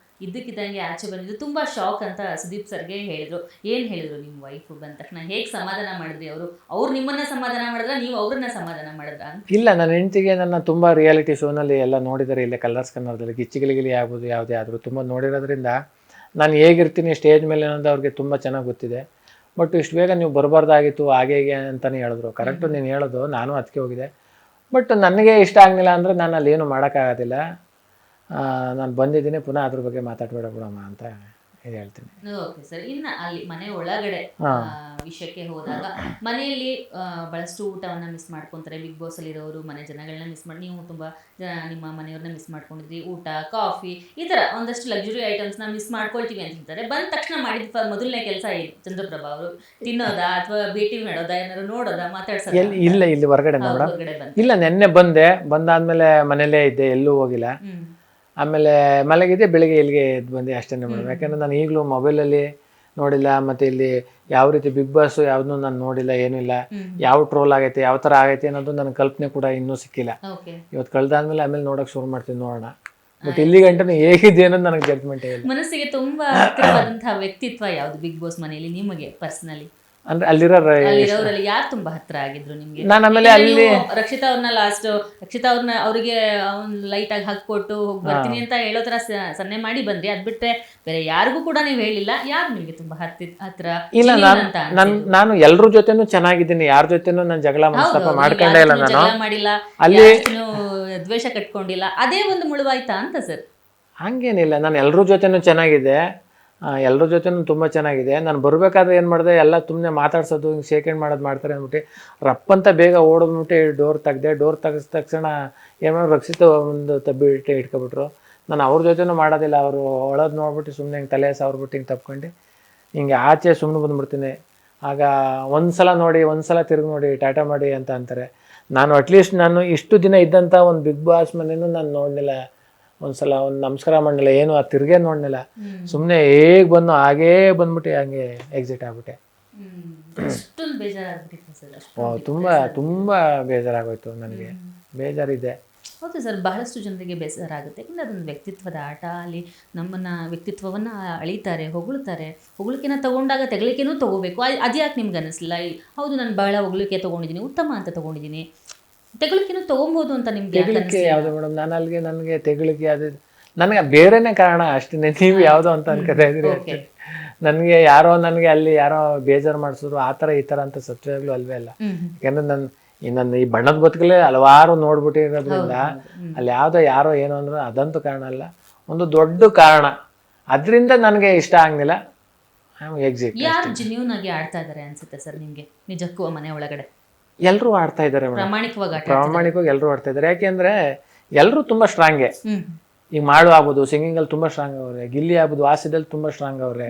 ಇದ್ದಕ್ಕಿದ್ದಂಗೆ ಆಚೆ ಬಂದಿದ್ದು ತುಂಬಾ ಶಾಕ್ ಅಂತ ಸುದೀಪ್ ಸರ್ಗೆ ಹೇಳಿದ್ರು. ಏನ್ ಹೇಳಿದ್ರು ನಿಮ್ಮ ವೈಫ್ ಬಂದ ತಕ್ಷಣ? ಹೇಗೆ ಸಮಾಧಾನ ಮಾಡಿದ್ರಿ? ಅವ್ರು ನಿಮ್ಮನ್ನ ಸಮಾಧಾನ ಮಾಡಿದ್ರ, ನೀವು ಅವ್ರನ್ನ ಸಮಾಧಾನ ಮಾಡಿದ್ರ? ಇಲ್ಲ, ನನ್ನ ಹೆಂಡತಿಗೆ ನನ್ನ ತುಂಬಾ ರಿಯಾಲಿಟಿ ಶೋನಲ್ಲಿ ಎಲ್ಲ ನೋಡಿದರೆ, ಇಲ್ಲೇ ಕಲರ್ಸ್ ಕನ್ನಡದಲ್ಲಿ ಗಿಚ್ಚಿಗಿಲಿಗಿಲಿ ಆಗ್ಬೋದು ಯಾವುದೇ ಆದರೂ ತುಂಬ ನೋಡಿರೋದ್ರಿಂದ ನಾನು ಹೇಗಿರ್ತೀನಿ ಸ್ಟೇಜ್ ಮೇಲೆ ಅನ್ನೋದು ಅವ್ರಿಗೆ ತುಂಬ ಚೆನ್ನಾಗಿ ಗೊತ್ತಿದೆ. ಬಟ್ ಇಷ್ಟು ಬೇಗ ನೀವು ಬರಬಾರ್ದಾಗಿತ್ತು ಹಾಗೆ ಹೀಗೆ ಅಂತಲೇ ಹೇಳಿದ್ರು. ಕರೆಕ್ಟು ನೀನು ಹೇಳೋದು, ನಾನು ಅದಕ್ಕೆ ಹೋಗಿದೆ. ಬಟ್ ನನಗೆ ಇಷ್ಟ ಆಗಲಿಲ್ಲ ಅಂದರೆ ನಾನು ಅಲ್ಲಿ ಏನು ಮಾಡೋಕ್ಕಾಗೋದಿಲ್ಲ. ನಾನು ಬಂದಿದ್ದೀನಿ, ಪುನಃ ಅದ್ರ ಬಗ್ಗೆ ಮಾತಾಡಬೇಡ ಬಿಡಮ್ಮ ಅಂತ ಹೇಳ್ತೀನಿ. Okay sir. ಇನ್ನು ಅಲ್ಲಿ ಮನೆ ಒಳಗಡೆ ವಿಷಯಕ್ಕೆ ಹೋದಾಗ, ಮನೆಯಲ್ಲಿ ಬಹಳಷ್ಟು ಊಟವನ್ನು ಮಿಸ್ ಮಾಡ್ಕೊತಾರೆ. ಬಿಗ್ ಬಾಸ್ ಅಲ್ಲಿ ಇರೋರು ಮನೆ ಜನಗಳನ್ನ ಮಿಸ್ ಮಾಡಿ, ನೀವು ತುಂಬ ಜನ ನಿಮ್ಮ ಮನೆಯವ್ರನ್ನ ಮಿಸ್ ಮಾಡ್ಕೊಂಡಿದ್ರಿ. ಊಟ, ಕಾಫಿ, ಈ ಥರ ಒಂದಷ್ಟು ಲಕ್ಸುರಿ ಐಟಮ್ಸ್ನ ಮಿಸ್ ಮಾಡ್ಕೊಳ್ತೀವಿ ಅಂತ ಹೇಳ್ತಾರೆ. ಬಂದ ತಕ್ಷಣ ಮಾಡಿದ ಮೊದಲನೇ ಕೆಲಸ ಏನು ಚಂದ್ರಪ್ರಭಾ ಅವರು? ತಿನ್ನೋದಾ ಅಥವಾ ಭೇಟಿ ಮಾಡೋದಾ, ಏನಾದ್ರು ನೋಡೋದಾ, ಮಾತಾಡ್ಸೋದಾ? ಇಲ್ಲ, ಇಲ್ಲಿ ಹೊರಗಡೆ ಇಲ್ಲ, ನೆನ್ನೆ ಬಂದಾದ್ಮೇಲೆ ಮನೇಲೇ ಇದ್ದೆ, ಎಲ್ಲೂ ಹೋಗಿಲ್ಲ. ಆಮೇಲೆ ಮಲಗಿದೆ, ಬೆಳಿಗ್ಗೆ ಇಲ್ಲಿಗೆ ಎದ್ದು ಬಂದೆ ಅಷ್ಟೇ ಮೇಡಮ್. ಯಾಕಂದರೆ ನಾನು ಈಗಲೂ ಮೊಬೈಲಲ್ಲಿ ನೋಡಿಲ್ಲ, ಮತ್ತು ಇಲ್ಲಿ ಯಾವ ರೀತಿ ಬಿಗ್ ಬಾಸ್ ಯಾವುದನ್ನು ನಾನು ನೋಡಿಲ್ಲ, ಏನೂ ಇಲ್ಲ. ಯಾವ ಟ್ರೋಲ್ ಆಗೈತೆ, ಯಾವ ಥರ ಆಗೈತೆ ಅನ್ನೋದು ನನ್ನ ಕಲ್ಪನೆ ಕೂಡ ಇನ್ನೂ ಸಿಕ್ಕಿಲ್ಲ. ಇವತ್ತು ಕಳೆದಾದ್ಮೇಲೆ ಆಮೇಲೆ ನೋಡೋಕೆ ಶುರು ಮಾಡ್ತೀನಿ, ನೋಡೋಣ. ಬಟ್ ಇಲ್ಲಿ ಗಂಟೆ ಹೇಗಿದೆ ಅನ್ನೋದು ನನಗೆ ಜಡ್ಜ್ಮೆಂಟ್ ಇಲ್ಲ. ಮನಸ್ಸಿಗೆ ತುಂಬಾ ಹತ್ತಿರವಾದಂತಹ ವ್ಯಕ್ತಿತ್ವ ಯಾವುದು ಬಿಗ್ ಬಾಸ್ ಮನೆಯಲ್ಲಿ ನಿಮಗೆ ಪರ್ಸನಲಿ? ಅಂದ್ರೆ ಅಲ್ಲಿರೋರಲ್ಲಿ ಯಾರು ತುಂಬಾ ಹತ್ರ ಆಗಿದ್ರು ನಿಮ್ಗೆ? ನಾನು ಆಮೇಲೆ ಅಲ್ಲಿ ರಕ್ಷಿತಾ ಅವ್ರನ್ನ ಲಾಸ್ಟ್ ರಕ್ಷಿತಾ ಅವ್ರನ್ನ ಅವ್ರಿಗೆ ಲೈಟ್ ಆಗಿ ಹಾಕೊಟ್ಟು ಹೋಗಿ ಬರ್ತೀನಿ ಅಂತ ಹೇಳೋ ತರ ಸನ್ನೆ ಮಾಡಿ ಬಂದ್ರಿ. ಅದ್ ಬಿಟ್ರೆ ಬೇರೆ ಯಾರಿಗೂ ಕೂಡ ನೀವು ಹೇಳಿಲ್ಲ. ಯಾರು ನಿಮ್ಗೆ ತುಂಬಾ ಹತ್ರ? ಇಲ್ಲ, ನಾನು ಎಲ್ರ ಜೊತೆನೂ ಚೆನ್ನಾಗಿದ್ದೀನಿ, ಯಾರ ಜೊತೆನೂ ನಾನು ಜಗಳ ಮನಸ್ತಾಪ ಮಾಡ್ಕೊಂಡೇ ಇಲ್ಲ. ನಾನು ಮಾಡಿಲ್ಲ, ಅಲ್ಲಿ ದ್ವೇಷ ಕಟ್ಕೊಂಡಿಲ್ಲ. ಅದೇ ಒಂದು ಮುಳುವಾಯ್ತಾ ಅಂತ ಸರ್? ಹಂಗೇನಿಲ್ಲ, ನಾನು ಎಲ್ರ ಜೊತೆನೂ ಚೆನ್ನಾಗಿದೆ, ಎಲ್ಲರ ಜೊತೆನೂ ತುಂಬ ಚೆನ್ನಾಗಿದೆ. ನಾನು ಬರಬೇಕಾದ್ರೆ ಏನು ಮಾಡಿದೆ, ಎಲ್ಲ ಸುಮ್ಮನೆ ಮಾತಾಡ್ಸೋದು, ಹಿಂಗೆ ಶೇಕ್ ಹ್ಯಾಂಡ್ ಮಾಡೋದು ಮಾಡ್ತಾರೆ ಅಂದ್ಬಿಟ್ಟು ರಪ್ಪಂತ ಬೇಗ ಓಡೋದ್ಬಿಟ್ಟು ಡೋರ್ ತೆಗ್ದೆ. ಡೋರ್ ತೆಗೆದ ತಕ್ಷಣ ಏನೋ ರಕ್ಷಿತ ಒಂದು ತಬ್ಬಿಟ್ಟು ಇಟ್ಕೊಬಿಟ್ರು. ನಾನು ಅವ್ರ ಜೊತೆನೂ ಮಾಡೋದಿಲ್ಲ. ಅವರು ಒಳದು ನೋಡ್ಬಿಟ್ಟು ಸುಮ್ಮನೆ ಹಿಂಗೆ ತಲೆ ಸಾವ್ರ್ಬಿಟ್ಟು ಹಿಂಗೆ ತಪ್ಕೊಂಡು ಹಿಂಗೆ ಆಚೆ ಸುಮ್ಮನೆ ಬಂದುಬಿಡ್ತೀನಿ. ಆಗ ಒಂದು ಸಲ ನೋಡಿ, ಒಂದು ಸಲ ತಿರುಗಿ ನೋಡಿ, ಟಾಟಾ ಮಾಡಿ ಅಂತ ಅಂತಾರೆ. ನಾನು ಅಟ್ಲೀಸ್ಟ್ ನಾನು ಇಷ್ಟು ದಿನ ಇದ್ದಂಥ ಒಂದು ಬಿಗ್ ಬಾಸ್ ಮನೇನೂ ನಾನು ನೋಡಲಿಲ್ಲ, ಒಂದ್ಸಲ ಒಂದು ನಮಸ್ಕಾರ ಮಾಡಲಿಲ್ಲ, ಏನು ಆ ತಿರ್ಗೇ ನೋಡಲಿಲ್ಲ. ಸುಮ್ಮನೆ ಹೇಗೆ ಬಂದು ಹಾಗೇ ಬಂದ್ಬಿಟ್ಟು ಹಂಗೆ ಎಕ್ಸಿಟ್ ಆಗ್ಬಿಟ್ಟೆ. ತುಂಬ ತುಂಬ ಬೇಜಾರಾಗೋಯ್ತು ನನಗೆ, ಬೇಜಾರಿದೆ. ಹೌದು ಸರ್, ಬಹಳಷ್ಟು ಜನರಿಗೆ ಬೇಸರ ಆಗುತ್ತೆ. ಯಾಕಂದರೆ ಅದೊಂದು ವ್ಯಕ್ತಿತ್ವದ ಆಟ. ಅಲ್ಲಿ ನಮ್ಮನ್ನು ವ್ಯಕ್ತಿತ್ವವನ್ನು ಅಳಿತಾರೆ, ಹೊಗಳ್ತಾರೆ. ಹೊಗಳಿಕೆನ ತೊಗೊಂಡಾಗ ತೆಗಳಿಕೆನೂ ತೊಗೋಬೇಕು. ಅದ್ಯಾಕೆ ನಿಮ್ಗೆ ಅನ್ನಿಸ್ಲಿಲ್ಲ? ಹೌದು, ನಾನು ಬಹಳ ಹೊಗಳಿಕೆ ತೊಗೊಂಡಿದ್ದೀನಿ, ಉತ್ತಮ ಅಂತ ತೊಗೊಂಡಿದ್ದೀನಿ, ತೆಗಳಿಕೆನೂ ತೊಗೊಬೋದು ಅಂತ ನಿಮ್ಗೆ ತೆಗಳಿಕೆ ಯಾವುದು ಮೇಡಮ್? ನಾನು ಅಲ್ಲಿಗೆ ನನಗೆ ತೆಗಳಿಕೆ ಅದು ನನಗೆ ಬೇರೆನೇ ಕಾರಣ ಅಷ್ಟೇ. ನೀವು ಯಾವುದೋ ಅಂತ ಅನ್ಕೋತಾ ಇದ್ದೀರಿ ಅಷ್ಟೇ. ನನಗೆ ಯಾರೋ ನನಗೆ ಅಲ್ಲಿ ಯಾರೋ ಬೇಜಾರು ಮಾಡಿಸಿದ್ರು ಆ ಥರ ಈ ಥರ ಅಂತ ಸತ್ಯವಾಗ್ಲೂ ಅಲ್ವೇ ಅಲ್ಲ. ಯಾಕಂದರೆ ನನ್ನ ಈ ಬಣ್ಣದ ಬದುಕಲೇ ಹಲವಾರು ನೋಡ್ಬಿಟ್ಟಿರೋದ್ರಿಂದ ಅಲ್ಲಿ ಯಾವುದೋ ಯಾರೋ ಏನೋ ಅಂದ್ರೆ ಅದಂತೂ ಕಾರಣ ಅಲ್ಲ, ಒಂದು ದೊಡ್ಡ ಕಾರಣ. ಅದರಿಂದ ನನಗೆ ಇಷ್ಟ ಆಗಲಿಲ್ಲ. ಎಕ್ಸಿಟ್. ಯಾರು ಜೆನ್ಯೂನ್ ಆಗಿ ಆಡ್ತಾ ಇದ್ದಾರೆ ಅನ್ಸುತ್ತೆ ಸರ್ ನಿಮಗೆ ನಿಜಕ್ಕೂ ಮನೆ ಒಳಗಡೆ? ಎಲ್ಲರೂ ಆಡ್ತಾ ಇದ್ದಾರೆ ಮೇಡಮ್, ಪ್ರಾಮಾಣಿಕವಾಗಿ ಎಲ್ಲರೂ ಆಡ್ತಾ ಇದ್ದಾರೆ. ಯಾಕೆಂದ್ರೆ ಎಲ್ಲರೂ ತುಂಬಾ ಸ್ಟ್ರಾಂಗೆ. ಈಗ ಮಾಡು ಆಗ್ಬೋದು, ಸಿಂಗಿಂಗಲ್ಲಿ ತುಂಬಾ ಸ್ಟ್ರಾಂಗ್ ಅವ್ರೆ, ಗಿಲ್ಲಿ ಆಗ್ಬೋದು ಹಾಸ್ಯದಲ್ಲಿ ತುಂಬಾ ಸ್ಟ್ರಾಂಗ್ ಅವ್ರೆ,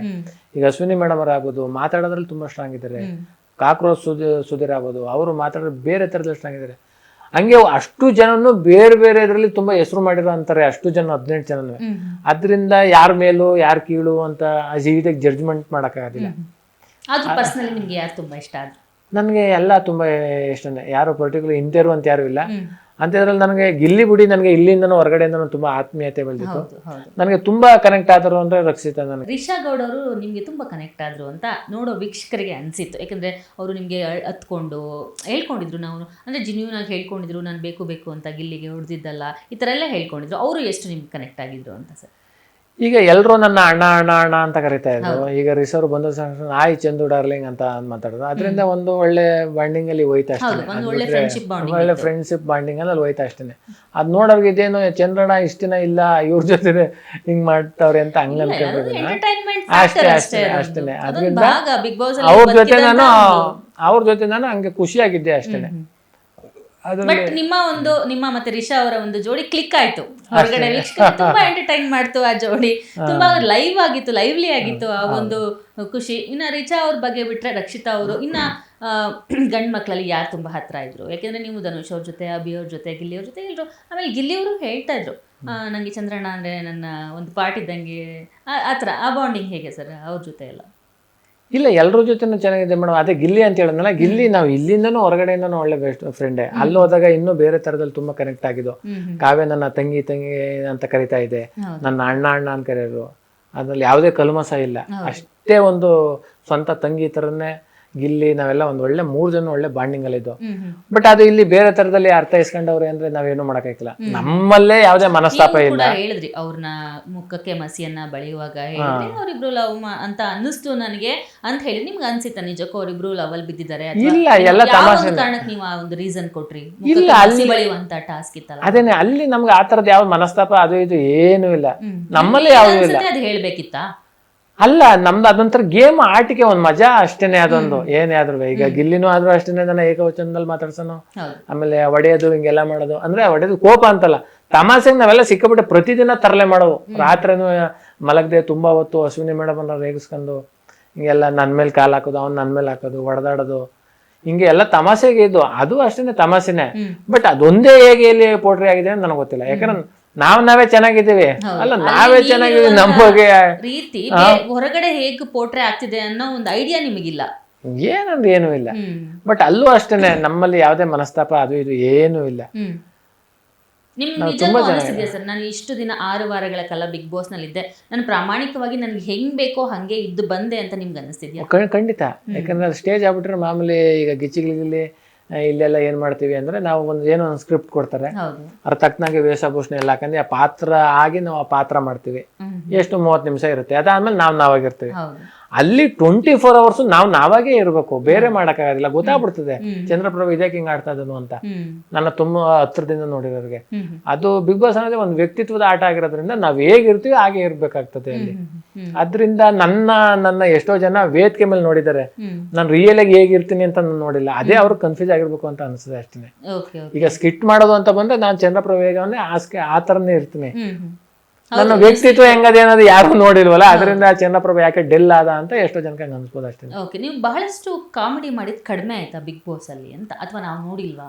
ಈಗ ಅಶ್ವಿನಿ ಮೇಡಮ್ ಅವ್ರು ಆಗ್ಬೋದು ಮಾತಾಡೋದ್ರಲ್ಲಿ ತುಂಬಾ ಸ್ಟ್ರಾಂಗ್ ಇದ್ದಾರೆ. ಕಾಕ್ರೋಚ್ ಸುಧೀರ್ ಆಗ್ಬೋದು, ಅವರು ಮಾತಾಡೋದು ಬೇರೆ ಥರದಲ್ಲಿ ಸ್ಟ್ರಾಂಗ್ ಇದ್ದಾರೆ. ಹಂಗೆ ಅಷ್ಟು ಜನನು ಬೇರೆ ಬೇರೆ ಇದರಲ್ಲಿ ತುಂಬಾ ಹೆಸರು ಮಾಡಿರೋ ಅಂತಾರೆ, ಅಷ್ಟು ಜನ 18 ಜನನು. ಅದರಿಂದ ಯಾರ ಮೇಲೂ ಯಾರು ಕೀಳು ಅಂತ ಜೀವಿತಕ್ಕೆ ಜಡ್ಜ್ಮೆಂಟ್ ಮಾಡೋಕ್ಕಾಗೋದಿಲ್ಲ. ನಿಮ್ಗೆ ಯಾರು ತುಂಬಾ ಇಷ್ಟ ಆದ್ರು? ನನಗೆ ಎಲ್ಲ ತುಂಬ ಇಷ್ಟನೇ, ಯಾರು ಪರ್ಟಿಕ್ಯುಲರ್ ಇಂಥವ್ರು ಅಂತ ಯಾರು ಇಲ್ಲ. ಅಂಥದ್ರಲ್ಲಿ ನನಗೆ ಗಿಲ್ಲಿ ಬಿಡಿ, ನನಗೆ ಇಲ್ಲಿಂದನೂ ಹೊರಗಡೆಯಿಂದನೂ ತುಂಬ ಆತ್ಮೀಯತೆ ಬೆಳೆದಿತ್ತು. ನನಗೆ ತುಂಬ ಕನೆಕ್ಟ್ ಆದರು ಅಂದರೆ ರಕ್ಷಿತಾ. ನನಗೆ ರಿಷಾ ಗೌಡ್ ಅವರು ನಿಮಗೆ ತುಂಬ ಕನೆಕ್ಟ್ ಆದರು ಅಂತ ನೋಡೋ ವೀಕ್ಷಕರಿಗೆ ಅನಿಸಿತ್ತು. ಯಾಕಂದರೆ ಅವರು ನಿಮಗೆ ಹತ್ಕೊಂಡು ಹೇಳ್ಕೊಂಡಿದ್ರು, ನಾವು ಅಂದರೆ ಜೆನ್ಯೂನ್ ಆಗಿ ಹೇಳ್ಕೊಂಡಿದ್ರು, ನಾನು ಬೇಕು ಬೇಕು ಅಂತ ಗಿಲ್ಲಿಗೆ ಹೊಡೆದಿದ್ದಲ್ಲ, ಈ ಥರ ಎಲ್ಲ ಹೇಳ್ಕೊಂಡಿದ್ರು. ಅವರು ಎಷ್ಟು ನಿಮ್ಗೆ ಕನೆಕ್ಟ್ ಆಗಿದ್ರು ಅಂತ ಸರ್? ಈಗ ಎಲ್ಲರೂ ನನ್ನ ಅಣ್ಣ ಅಣ್ಣ ಅಣ್ಣ ಅಂತ ಕರಿತಾ ಇದ್ರು. ಈಗ ರಿಸರ್ವ್ ಬಂದ ಆಯ್ ಚಂದು ಡಾರ್ಲಿಂಗ್ ಅಂತ ಮಾತಾಡೋದು. ಅದರಿಂದ ಒಂದು ಒಳ್ಳೆ ಬಾಂಡಿಂಗ್ ಅಲ್ಲಿ ಹೋಯ್ತಾ ಅಷ್ಟೇ, ಒಳ್ಳೆ ಫ್ರೆಂಡ್ಶಿಪ್ ಬಾಂಡಿಂಗ್ ಅಲ್ಲಿ ಹೋಯ್ತಾ ಅಷ್ಟೇನೆ. ಅದ್ ನೋಡೋರ್ಗೆ ಇದೇನು ಚಂದ್ರಣ್ಣ ಇಷ್ಟ ದಿನ ಇಲ್ಲ ಇವ್ರ ಜೊತೆ ಹಿಂಗ್ ಮಾಡ್ತಾವ್ರೆ ಅಂತ ಹಂಗ ಅನ್ಕೊಂಡ್ಬಿಟ್ಟು ಅಷ್ಟೇ ಅಷ್ಟೇ ಅಷ್ಟೇನೆ. ಅದರಿಂದ ಅವ್ರ ಜೊತೆ ನಾನು ಹಂಗೆ ಖುಷಿಯಾಗಿದ್ದೆ ಅಷ್ಟೇನೆ. ಬಟ್ ನಿಮ್ಮ ಮತ್ತೆ ರಿಷಾ ಅವರ ಒಂದು ಜೋಡಿ ಕ್ಲಿಕ್ ಆಯ್ತು ಹೊರಗಡೆ, ವೀಕ್ಷಕರು ತುಂಬಾ ಎಂಟರ್ಟೈನ್ ಮಾಡ್ತು ಆ ಜೋಡಿ, ತುಂಬಾ ಲೈವ್ ಆಗಿತ್ತು, ಲೈವ್ಲಿ ಆಗಿತ್ತು ಆ ಒಂದು ಖುಷಿ. ಇನ್ನ ರಿಷಾ ಅವ್ರ ಬಗ್ಗೆ ಬಿಟ್ರೆ ರಕ್ಷಿತಾ ಅವರು, ಇನ್ನ ಗಂಡ್ ಮಕ್ಳಲ್ಲಿ ಯಾರು ತುಂಬಾ ಹತ್ರ ಇದ್ರು? ಯಾಕೆಂದ್ರೆ ನೀವು ಧನುಷ್ ಅವ್ರ ಜೊತೆ, ಅಭಿ ಅವ್ರ ಜೊತೆ, ಗಿಲ್ಲಿ ಅವ್ರ ಜೊತೆ ಇದ್ರು. ಆಮೇಲೆ ಗಿಲ್ಲಿ ಅವರು ಹೇಳ್ತಾ ಇದ್ರು, ನಂಗೆ ಚಂದ್ರಣ್ಣ ಅಂದ್ರೆ ನನ್ನ ಒಂದು ಪಾರ್ಟ್ ಇದ್ದಂಗೆ, ಆ ಥರ. ಆ ಬಾಂಡಿಂಗ್ ಹೇಗೆ ಸರ್ ಅವ್ರ ಜೊತೆ ಎಲ್ಲ? ಇಲ್ಲ, ಎಲ್ಲರ ಜೊತೆನೂ ಚೆನ್ನಾಗಿದೆ ಮೇಡಮ್. ಅದೇ ಗಿಲ್ಲಿ ಅಂತ ಹೇಳಿದ್ನಲ್ಲ, ಗಿಲ್ಲಿ ನಾವು ಇಲ್ಲಿಂದನೂ ಹೊರಗಡೆಯಿಂದನೂ ಒಳ್ಳೆ ಬೆಸ್ಟ್ ಫ್ರೆಂಡೇ. ಅಲ್ಲಿ ಹೋದಾಗ ಇನ್ನೂ ಬೇರೆ ತರದಲ್ಲಿ ತುಂಬಾ ಕನೆಕ್ಟ್ ಆಗಿದ್ದು. ಕಾವ್ಯ ನನ್ನ ತಂಗಿ ತಂಗಿ ಅಂತ ಕರಿತಾ ಇದೆ, ನನ್ನ ಅಣ್ಣ ಅಣ್ಣ ಅಂತ ಕರೆಯೋರು. ಅದ್ರಲ್ಲಿ ಯಾವುದೇ ಕಲ್ಮಸ ಇಲ್ಲ, ಅಷ್ಟೇ ಒಂದು ಸ್ವಂತ ತಂಗಿ ಥರನೇ ಗಿಲ್ಲಿ. ನಾವೆಲ್ಲ ಒಂದು ಒಳ್ಳೆ 3 ಜನ ಒಳ್ಳೆ ಬಾಂಡಿಂಗ್ ಅಲ್ಲಿ ಇದ್ದು. ಬಟ್ ಅದು ಇಲ್ಲಿ ಬೇರೆ ತರದಲ್ಲಿ ಅರ್ಥ ಇಸ್ಕೊಂಡವ್ರೆ ಅಂದ್ರೆ ನಾವೇನು ಮಾಡಕ್ಕಾಗಿಲ್ಲ. ನಮ್ಮಲ್ಲೇ ಯಾವುದೇ ಮನಸ್ತಾಪ ಇಲ್ಲ. ಹೇಳಿದ್ರಿ ಅವ್ರನ್ನ ಮುಖಕ್ಕೆ ಮಸಿಯನ್ನ ಬಳಿಯುವಾಗ ಹೇಳಿದ್ರಿ ಅವರಿಬ್ರು ಲವ್ ಅಂತ ಅನ್ನಿಸ್ತು ನನಗೆ ಅಂತ ಹೇಳಿ. ನಿಮ್ಗೆ ಅನ್ಸಿತ್ತ ನಿಜಕ್ಕೂ ಅವರಿಬ್ರು ಲವ್ ಅಲ್ಲಿ ಬಿದ್ದಿದ್ದಾರೆ? ಇಲ್ಲ, ಎಲ್ಲ ತಮಾಷೆ ಕಾರಣಕ್ಕೆ ನೀವು ಆ ಒಂದು ರೀಸನ್ ಕೊಟ್ರಿ? ಇಲ್ಲ, ಅಲ್ಲಿ ಬಳಿಯುವಂತ ಟಾಸ್ಕ್ ಇತ್ತಲ್ಲ, ಅದೇನೆ. ಅಲ್ಲಿ ನಮ್ಗೆ ಆ ತರದ್ ಯಾವ ಮನಸ್ತಾಪ ಅದು ಇದು ಏನು ಇಲ್ಲ, ನಮ್ಮಲ್ಲಿ ಯಾವ್ದು ಇಲ್ಲ. ಅದು ಹೇಳ್ಬೇಕಿತ್ತಾ? ಅಲ್ಲ, ನಮ್ದು ಅದೊಂಥರ ಗೇಮ್, ಆಟಿಕೆ, ಒಂದ್ ಮಜಾ ಅಷ್ಟೇನೆ. ಅದೊಂದು ಏನೇ ಆದ್ರೂ, ಈಗ ಗಿಲ್ಲಿನೂ ಆದ್ರೂ ಅಷ್ಟೇನೆ, ನನ್ನ ಏಕವಚನದಲ್ಲಿ ಮಾತಾಡ್ಸೋನು, ಆಮೇಲೆ ಹೊಡೆಯೋದು, ಹಿಂಗೆಲ್ಲ ಮಾಡೋದು. ಅಂದ್ರೆ ಹೊಡೆಯೋದು ಕೋಪ ಅಂತಲ್ಲ, ತಮಾಷೆಗೆ ನಾವೆಲ್ಲ ಸಿಕ್ಕಾಬಿಟ್ಟೆ ಪ್ರತಿದಿನ ತರಲೆ ಮಾಡೋವು. ರಾತ್ರಿನೂ ಮಲಗದೆ ತುಂಬಾ ಹೊತ್ತು ಅಶ್ವಿನಿ ಮೇಡಮ್ ಅನ್ನ ರೇಗಿಸ್ಕೊಂಡು ಹಿಂಗೆಲ್ಲ ನನ್ನ ಮೇಲೆ ಕಾಲು ಹಾಕೋದು, ಅವ್ನು ನನ್ನ ಮೇಲೆ ಹಾಕೋದು, ಹೊಡೆದಾಡೋದು, ಹಿಂಗೆ ಎಲ್ಲ ತಮಾಷೆಗೆ ಇದ್ದು. ಅದು ಅಷ್ಟೇನೆ ತಮಾಷೆನೆ. ಬಟ್ ಅದೊಂದೇ ಹೇಗೆ ಇಲ್ಲಿ ಪೋಟ್ರಿ ಆಗಿದೆ ಅಂತ ನನಗೆ ಗೊತ್ತಿಲ್ಲ. ಯಾಕಂದ್ರೆ ನಾವೇ ಚೆನ್ನಾಗಿದ್ದೀವಿ, ಅಲ್ಲ ನಾವೇ ಚೆನ್ನಾಗಿದ್ದೀವಿ ನಮ್ಮ ಬಗ್ಗೆ ರೀತಿ ಹೊರಗಡೆ ಹೇಗೆ ಪೋಟ್ರೆ ಆಗ್ತಿದೆ ಅನ್ನೋ ಒಂದು ಐಡಿಯಾ ನಿಮಗಿಲ್ಲ. ಏನಂದ್ರೆ ಏನೂ ಇಲ್ಲ. ಬಟ್ ಅಲ್ಲೂ ಅಷ್ಟೇನೆ ನಮ್ಮಲ್ಲಿ ಯಾವುದೇ ಮನಸ್ತಾಪ ಅದು ಇದು ಏನೂ ಇಲ್ಲ. ನಿಮ್ಗೆ ನಿಜಕ್ಕೂ ಅನಿಸ್ತಿದೆಯಾ ಸರ್, ನಾನು ಇಷ್ಟು ದಿನ 6 ವಾರಗಳ ಕಾಲ ಬಿಗ್ ಬಾಸ್ ನಲ್ಲಿದ್ದೆ, ನಾನು ಪ್ರಾಮಾಣಿಕವಾಗಿ ನನ್ಗೆ ಹೆಂಗ್ ಬೇಕೋ ಹಂಗೆ ಇದ್ದು ಬಂದೆ ಅಂತ ನಿಮ್ಗೆ ಅನಿಸ್ತಿದ್ಯಾ? ಖಂಡಿತ. ಯಾಕಂದ್ರೆ ಅದು ಸ್ಟೇಜ್ ಆಗ್ಬಿಟ್ರೆ ಮಾಮೂಲಿ ಈಗ ಗಿಚ್ಚಿಗಿಲಿ ಇಲ್ಲೆಲ್ಲ ಏನ್ ಮಾಡ್ತೀವಿ ಅಂದ್ರೆ ನಾವು ಏನೋ ಒಂದು ಸ್ಕ್ರಿಪ್ಟ್ ಕೊಡ್ತಾರೆ, ಅದ್ರ ತಕ್ಕನಾಗೆ ವೇಷಭೂಷಣ ಎಲ್ಲ ಹಾಕಂದ್ರೆ ಆ ಪಾತ್ರ ಆಗಿ ನಾವು ಆ ಪಾತ್ರ ಮಾಡ್ತೀವಿ. ಎಷ್ಟು 30 ನಿಮಿಷ ಇರುತ್ತೆ, ಅದಾದ್ಮೇಲೆ ನಾವಾಗಿರ್ತೀವಿ. ಅಲ್ಲಿ 24 hours ನಾವಾಗೇ ಇರ್ಬೇಕು, ಬೇರೆ ಮಾಡಕ್ಕಾಗೋದಿಲ್ಲ. ಗೊತ್ತಾಗ್ಬಿಡ್ತದೆ ಚಂದ್ರಪ್ರಭು ಇದಕ್ಕೆ ಹಿಂಗ್ ಆಡ್ತಾ ಇದನು ಅಂತ, ನನ್ನ ತುಂಬಾ ಹತ್ರದಿಂದ ನೋಡಿರೋರಿಗೆ. ಅದು ಬಿಗ್ ಬಾಸ್ ಅನ್ನೋದೇ ಒಂದು ವ್ಯಕ್ತಿತ್ವದ ಆಟ ಆಗಿರೋದ್ರಿಂದ ನಾವ್ ಹೇಗಿರ್ತೀವಿ ಹಾಗೆ ಇರ್ಬೇಕಾಗ್ತದೆ ಅಲ್ಲಿ. ಅದ್ರಿಂದ ನನ್ನ ಎಷ್ಟೋ ಜನ ವೇದಿಕೆ ಮೇಲೆ ನೋಡಿದ್ದಾರೆ, ನಾನು ರಿಯಲ್ ಆಗಿ ಹೇಗಿರ್ತೀನಿ ಅಂತ ನೋಡಿಲ್ಲ. ಅದೇ ಅವ್ರಿಗೆ ಕನ್ಫ್ಯೂಸ್ ಆಗಿರ್ಬೇಕು ಅಂತ ಅನ್ಸುತ್ತೆ ಅಷ್ಟೇ. ಈಗ ಸ್ಕಿಟ್ ಮಾಡೋದು ಅಂತ ಬಂದ್ರೆ ನಾನು ಚಂದ್ರಪ್ರಭು ಹೇಗೆ ಅಂದ್ರೆ ಆ ತರನೇ ಇರ್ತೀನಿ. ನನ್ನ ವ್ಯಕ್ತಿತ್ವ ಹೆಂಗದೆ ಅನ್ನೋದು ಯಾರು ನೋಡಿಲ್ವಲ್ಲ, ಅದರಿಂದ ಚಂದ್ರಪ್ರಭು ಯಾಕೆ ಡೆಲ್ ಆದ ಅಂತ ಎಷ್ಟೋ ಜನಕ್ಕೆ ಅನ್ಸ್ಬೋದು ಅಷ್ಟೇ. ಓಕೆ, ನೀವು ಬಹಳಷ್ಟು ಕಾಮಿಡಿ ಮಾಡಿದ್ ಕಡಿಮೆ ಆಯ್ತಾ ಬಿಗ್ ಬಾಸ್ ಅಲ್ಲಿ ಅಂತ, ಅಥವಾ ನಾವು ನೋಡಿಲ್ವಾ?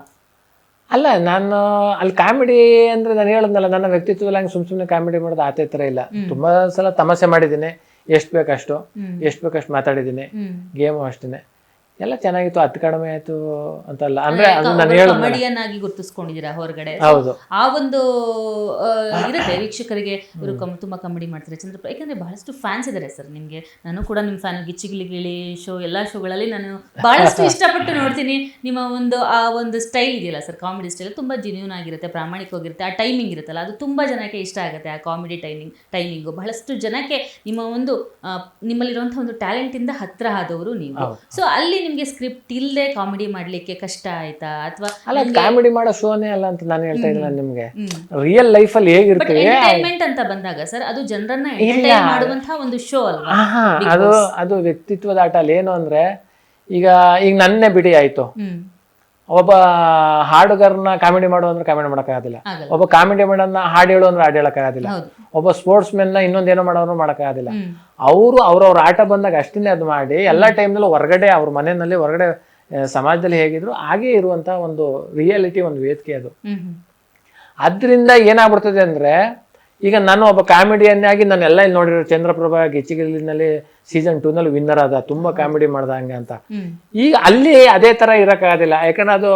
ಅಲ್ಲ, ನಾನು ಅಲ್ಲಿ ಕಾಮಿಡಿ ಅಂದ್ರೆ ನಾನು ಹೇಳದ್ನಲ್ಲ, ನನ್ನ ವ್ಯಕ್ತಿತ್ವ ಹಂಗೆ ಸುಮ್ಮನೆ ಕಾಮಿಡಿ ಮಾಡೋದು ಆತ ತರ ಇಲ್ಲ. ತುಂಬಾ ಸಲ ತಮಾಷೆ ಮಾಡಿದ್ದೀನಿ, ಎಷ್ಟು ಬೇಕಷ್ಟು ಮಾತಾಡಿದ್ದೀನಿ. ಗೇಮು ಅಷ್ಟೇನೆ, ಎಲ್ಲ ಚೆನ್ನಾಗಿತ್ತು. ಅದು ಕಡಿಮೆ ಆಯ್ತು ಅಂತಲ್ಲ, ಅಂದ್ರೆ ಅದು ನಾನು ಹೇಳೋದು ಕಾಮಿಡಿಯನ್ ಆಗಿ ಗುರುತಿಸ್ಕೊಂಡಿದ್ದೀರಾ ಹೊರಗಡೆ. ಹೌದು, ಆ ಒಂದು ಇರುತ್ತೆ ವೀಕ್ಷಕರಿಗೆ, ಇವರು ತುಂಬಾ ಕಾಮಿಡಿ ಮಾಡ್ತಾರೆ ಚಂದ್ರಪ್ರಭು, ಯಾಕಂದ್ರೆ ಬಹಳಷ್ಟು ಫ್ಯಾನ್ಸ್ ಇದಾರೆ ಸರ್ ನಿಮ್ಗೆ. ನಾನು ಕೂಡ ನಿಮ್ಮ ಫ್ಯಾನ್. ಗಿಚ್ಚಿಗಿಲಿ ಶೋ ಎಲ್ಲಾ ಶೋಗಳಲ್ಲಿ ನಾನು ಬಹಳಷ್ಟು ಇಷ್ಟಪಟ್ಟು ನೋಡ್ತೀನಿ. ನಿಮ್ಮ ಆ ಒಂದು ಸ್ಟೈಲ್ ಇದೆಯಲ್ಲ ಸರ್, ಕಾಮಿಡಿ ಸ್ಟೈಲ್ ತುಂಬಾ ಜೆನ್ಯೂನ್ ಆಗಿರುತ್ತೆ, ಪ್ರಾಮಾಣಿಕವಾಗಿರುತ್ತೆ. ಆ ಟೈಮಿಂಗ್ ಇರುತ್ತಲ್ಲ, ಅದು ತುಂಬಾ ಜನಕ್ಕೆ ಇಷ್ಟ ಆಗುತ್ತೆ. ಆ ಕಾಮಿಡಿ ಟೈಮಿಂಗು ಬಹಳಷ್ಟು ಜನಕ್ಕೆ ನಿಮ್ಮಲ್ಲಿರುವಂತಹ ಒಂದು ಟ್ಯಾಲೆಂಟ್ ಇಂದ ಹತ್ರ ಆದವರು ನೀವು. ಸೊ ಅಲ್ಲಿ ನಿಮ್ಗೆ ಸ್ಕ್ರಿಪ್ಟ್ ಇಲ್ಲದೆ ಕಾಮಿಡಿ ಮಾಡ್ಲಿಕ್ಕೆ ಕಷ್ಟ ಆಯ್ತಾ? ಅಥವಾ ಅಲ್ಲ, ಕಾಮಿಡಿ ಮಾಡೋ ಶೋನೇ ಅಲ್ಲ ಅಂತ ನಾನು ಹೇಳ್ತಾ ಇದ್ದೀನಿ. ನಿಮ್ಗೆ ರಿಯಲ್ ಲೈಫ್ ಅಲ್ಲಿ ಹೇಗಿರ್ತೀವಿ ಎಂಟರ್ಟೈನ್ಮೆಂಟ್ ಅಂತ ಬಂದಾಗ ಸರ್, ಅದು ಜನರನ್ನ ಎಂಟರ್ಟೈನ್ ಮಾಡುವಂತಹ ಒಂದು ಶೋ ಅಲ್ವಾ? ಅದು ವ್ಯಕ್ತಿತ್ವದ ಆಟ. ಅಲ್ಲಿ ಏನು ಅಂದ್ರೆ ಈಗ ನನ್ನೇ ಬಿಡಿ ಆಯ್ತು, ಒಬ್ಬ ಹಾಡುಗಾರನ ಕಾಮಿಡಿ ಮಾಡು ಅಂದ್ರೆ ಕಾಮಿಡಿ ಮಾಡೋಕ್ಕಾಗೋದಿಲ್ಲ, ಒಬ್ಬ ಕಾಮಿಡಿ ಮಾಡೋನ್ನ ಹಾಡು ಹೇಳು ಅಂದ್ರೆ ಹಾಡು ಹೇಳಕ್ಕಾಗೋದಿಲ್ಲ, ಒಬ್ಬ ಸ್ಪೋರ್ಟ್ಸ್ ಮೆನ್ ಇನ್ನೊಂದೇನೋ ಮಾಡೋರು ಮಾಡೋಕ್ಕಾಗೋದಿಲ್ಲ. ಅವರು ಅವ್ರವ್ರ ಆಟ ಬಂದಾಗ ಅಷ್ಟೇ ಅದು ಮಾಡಿ, ಎಲ್ಲ ಟೈಮ್ನಲ್ಲೂ ಹೊರಗಡೆ ಅವ್ರ ಮನೆಯಲ್ಲಿ ಹೊರಗಡೆ ಸಮಾಜದಲ್ಲಿ ಹೇಗಿದ್ರು ಹಾಗೆ ಇರುವಂತ ಒಂದು ರಿಯಾಲಿಟಿ, ಒಂದು ವೇದಿಕೆ ಅದು. ಅದ್ರಿಂದ ಏನಾಗ್ಬಿಡ್ತದೆ ಅಂದ್ರೆ, ಈಗ ನಾನು ಒಬ್ಬ ಕಾಮಿಡಿಯನ್ ಆಗಿ ನಾನು ಎಲ್ಲ ಇಲ್ಲಿ ನೋಡಿರೋ ಚಂದ್ರಪ್ರಭಾ ಗಿಚ್ಚಿಗಿಲಿನಲ್ಲಿ ಸೀಸನ್ 2 ನಲ್ಲಿ ವಿನ್ನರ್ ಆದ, ತುಂಬಾ ಕಾಮಿಡಿ ಮಾಡ್ದ ಹಂಗೆ ಅಂತ. ಈಗ ಅಲ್ಲಿ ಅದೇ ತರ ಇರಕ್ಕಾಗೋದಿಲ್ಲ, ಯಾಕಂದ್ರೆ ಅದು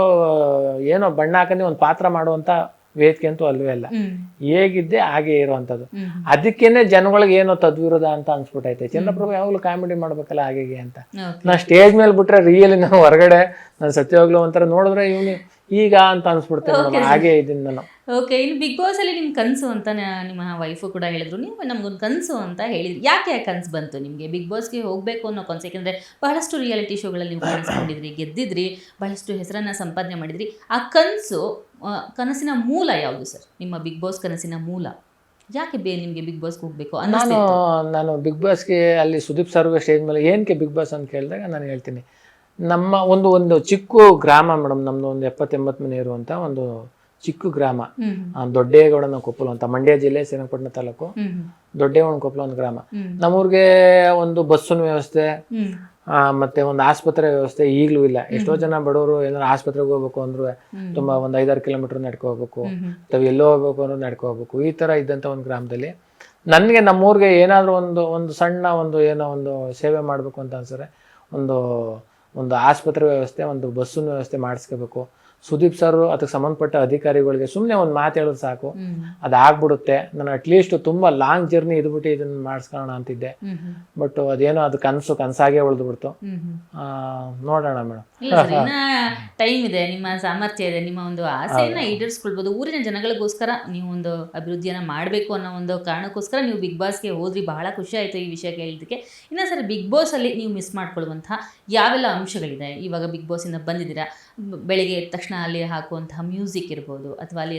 ಏನೋ ಬಣ್ಣ ಹಾಕಂದ್ರೆ ಒಂದು ಪಾತ್ರ ಮಾಡುವಂತ ವೇದಿಕೆ ಅಂತೂ ಅಲ್ವೇ ಅಲ್ಲ. ಹೇಗಿದ್ದೆ ಹಾಗೆ ಇರುವಂತದ್ದು. ಅದಕ್ಕೇನೆ ಜನಗಳಿಗೆ ಏನೋ ತದ್ವಿರೋಧ ಅಂತ ಅನ್ಸ್ಬಿಟ್ಟೈತೆ. ಚಂದ್ರಪ್ರಭು ಯಾವಾಗಲೂ ಕಾಮಿಡಿ ಮಾಡ್ಬೇಕಲ್ಲ ಹಾಗೆ ಅಂತ. ನಾ ಸ್ಟೇಜ್ ಮೇಲೆ ಬಿಟ್ರೆ ರಿಯಲಿ ನಾನು ಹೊರಗಡೆ ನಾನು ಸತ್ಯವಾಗ್ಲೂ ಒಂಥರ ನೋಡಿದ್ರೆ ಇವನು ಈಗ ಅಂತ ಅನ್ಸ್ಬಿಡ್ತೇನೆ. ಹಾಗೆ ಇದೀನಿ ನಾನು. ಓಕೆ, ಇನ್ನು ಬಿಗ್ ಬಾಸ್ ಅಲ್ಲಿ ನಿಮ್ ಕನಸು ಅಂತ ನಿಮ್ಮ ವೈಫು ಕೂಡ ಹೇಳಿದ್ರು, ನೀವು ನಮ್ಗೊಂದು ಕನಸು ಅಂತ ಹೇಳಿದ್ರಿ. ಯಾಕೆ ಕನಸು ಬಂತು ನಿಮಗೆ ಬಿಗ್ ಬಾಸ್ಗೆ ಹೋಗ್ಬೇಕು ಅನ್ನೋ ಕನಸು? ಯಾಕಂದ್ರೆ ಬಹಳಷ್ಟು ರಿಯಾಲಿಟಿ ಶೋಗಳಲ್ಲಿ ನೀವು ಕಾಣಿಸ್ಕೊಂಡಿದ್ರಿ, ಗೆದ್ದಿದ್ರಿ, ಬಹಳಷ್ಟು ಹೆಸರನ್ನ ಸಂಪಾದನೆ ಮಾಡಿದ್ರಿ. ಆ ಕನಸಿನ ಮೂಲ ಯಾವುದು ಸರ್? ನಿಮ್ಮ ಬಿಗ್ ಬಾಸ್ ಕನಸಿನ ಮೂಲ ಯಾಕೆ ನಿಮಗೆ ಬಿಗ್ ಬಾಸ್ಗೆ ಹೋಗ್ಬೇಕು? ನಾನು ಬಿಗ್ ಬಾಸ್ಗೆ ಅಲ್ಲಿ ಸುದೀಪ್ ಸರ್ ಸ್ಟೇಜ್ ಮೇಲೆ ಏನಕ್ಕೆ ಬಿಗ್ ಬಾಸ್ ಅಂತ ಕೇಳಿದಾಗ ನಾನು ಹೇಳ್ತೀನಿ, ನಮ್ಮ ಒಂದು ಚಿಕ್ಕ ಗ್ರಾಮ ಮೇಡಮ್, ನಮ್ದು ಒಂದು 70-80 ಮನೆ ಇರುವಂತ ಒಂದು ಚಿಕ್ಕ ಗ್ರಾಮ, ದೊಡ್ಡೇಗೌಡನ ಕೊಪ್ಪಲು ಅಂತ, ಮಂಡ್ಯ ಜಿಲ್ಲೆ ಶ್ರೀರಂಗಪಟ್ಟಣ ತಾಲೂಕು ದೊಡ್ಡೇಗೌಡನ ಕೊಪ್ಪಲು ಒಂದು ಗ್ರಾಮ. ನಮ್ಮೂರ್ಗೆ ಒಂದು ಬಸ್ಸಿನ ವ್ಯವಸ್ಥೆ ಮತ್ತೆ ಒಂದು ಆಸ್ಪತ್ರೆ ವ್ಯವಸ್ಥೆ ಈಗಲೂ ಇಲ್ಲ. ಎಷ್ಟೋ ಜನ ಬಡವರು ಏನಾದ್ರು ಆಸ್ಪತ್ರೆಗೆ ಹೋಗ್ಬೇಕು ಅಂದ್ರು ತುಂಬಾ ಒಂದು 5-6 ಕಿಲೋಮೀಟರ್ ನಡ್ಕೊ ಹೋಗ್ಬೇಕು, ಅಥವಾ ಎಲ್ಲೋ ಹೋಗ್ಬೇಕು ಅಂದ್ರೆ ನಡ್ಕೊ ಹೋಗ್ಬೇಕು. ಈ ತರ ಇದ್ದಂತ ಒಂದು ಗ್ರಾಮದಲ್ಲಿ ನನ್ಗೆ ನಮ್ಮೂರ್ಗೆ ಏನಾದ್ರು ಒಂದು ಸಣ್ಣ ಏನೋ ಒಂದು ಸೇವೆ ಮಾಡ್ಬೇಕು ಅಂತ ಅನ್ಸರೆ, ಒಂದು ಆಸ್ಪತ್ರೆ ವ್ಯವಸ್ಥೆ, ಒಂದು ಬಸ್ಸಿನ ವ್ಯವಸ್ಥೆ ಮಾಡಿಸ್ಕೋಬೇಕು. ಸುದೀಪ್ ಸರ್ ಅದಕ್ಕೆ ಸಂಬಂಧಪಟ್ಟ ಅಧಿಕಾರಿಗಳಿಗೆ ಸುಮ್ಮನೆ ಒಂದು ಮಾತು ಹೇಳೋದು ಸಾಕು, ಅದಾಗ್ಬಿಡುತ್ತೆ. ನಾನು ಅಟ್ಲೀಸ್ಟ್ ತುಂಬಾ ಲಾಂಗ್ ಜರ್ನಿ ಇದ್ಬಿಟ್ಟು ಇದನ್ನ ಮಾಡಿಸ್ಕೊಳ್ಳೋಣ ಅಂತಿದ್ದೆ. ಬಟ್ ಅದೇನೋ ಅದು ಕನಸಾಗೆ ಉಳಿದ್ಬಿಡ್ತು. ನೋಡೋಣ ಮೇಡಮ್, ಟೈಮ್ ಇದೆ, ನಿಮ್ಮ ಸಾಮರ್ಥ್ಯ ಇದೆ, ನಿಮ್ಮ ಒಂದು ಆಸೆಯನ್ನ ಈಡೇರಿಸ್ಕೊಳ್ಬಹುದು. ಊರಿನ ಜನಗಳಿಗೋಸ್ಕರ ನೀವು ಒಂದು ಅಭಿವೃದ್ಧಿಯನ್ನ ಮಾಡಬೇಕು ಅನ್ನೋ ಒಂದು ಕಾರಣಕ್ಕೋಸ್ಕರ ನೀವು ಬಿಗ್ ಬಾಸ್ಗೆ ಹೋದ್ರಿ. ಬಹಳ ಖುಷಿ ಆಯ್ತು ಈ ವಿಷಯ ಕೇಳಿದ್ದಕ್ಕೆ. ಇನ್ನ ಸರ್, ಬಿಗ್ ಬಾಸ್ ಅಲ್ಲಿ ನೀವು ಮಿಸ್ ಮಾಡ್ಕೊಳ್ಳುವಂತಹ ಯಾವೆಲ್ಲ ಅಂಶಗಳಿದೆ? ಇವಾಗ ಬಿಗ್ ಬಾಸ್ ಇಂದ ಬಂದಿದ್ದೀರಾ, ಬೆಳಿಗ್ಗೆ ಎದ್ದ ತಕ್ಷಣ ಅಲ್ಲಿ ಹಾಕುವಂತಹ ಮ್ಯೂಸಿಕ್ ಇರ್ಬೋದು, ಅಥವಾ ಅಲ್ಲಿ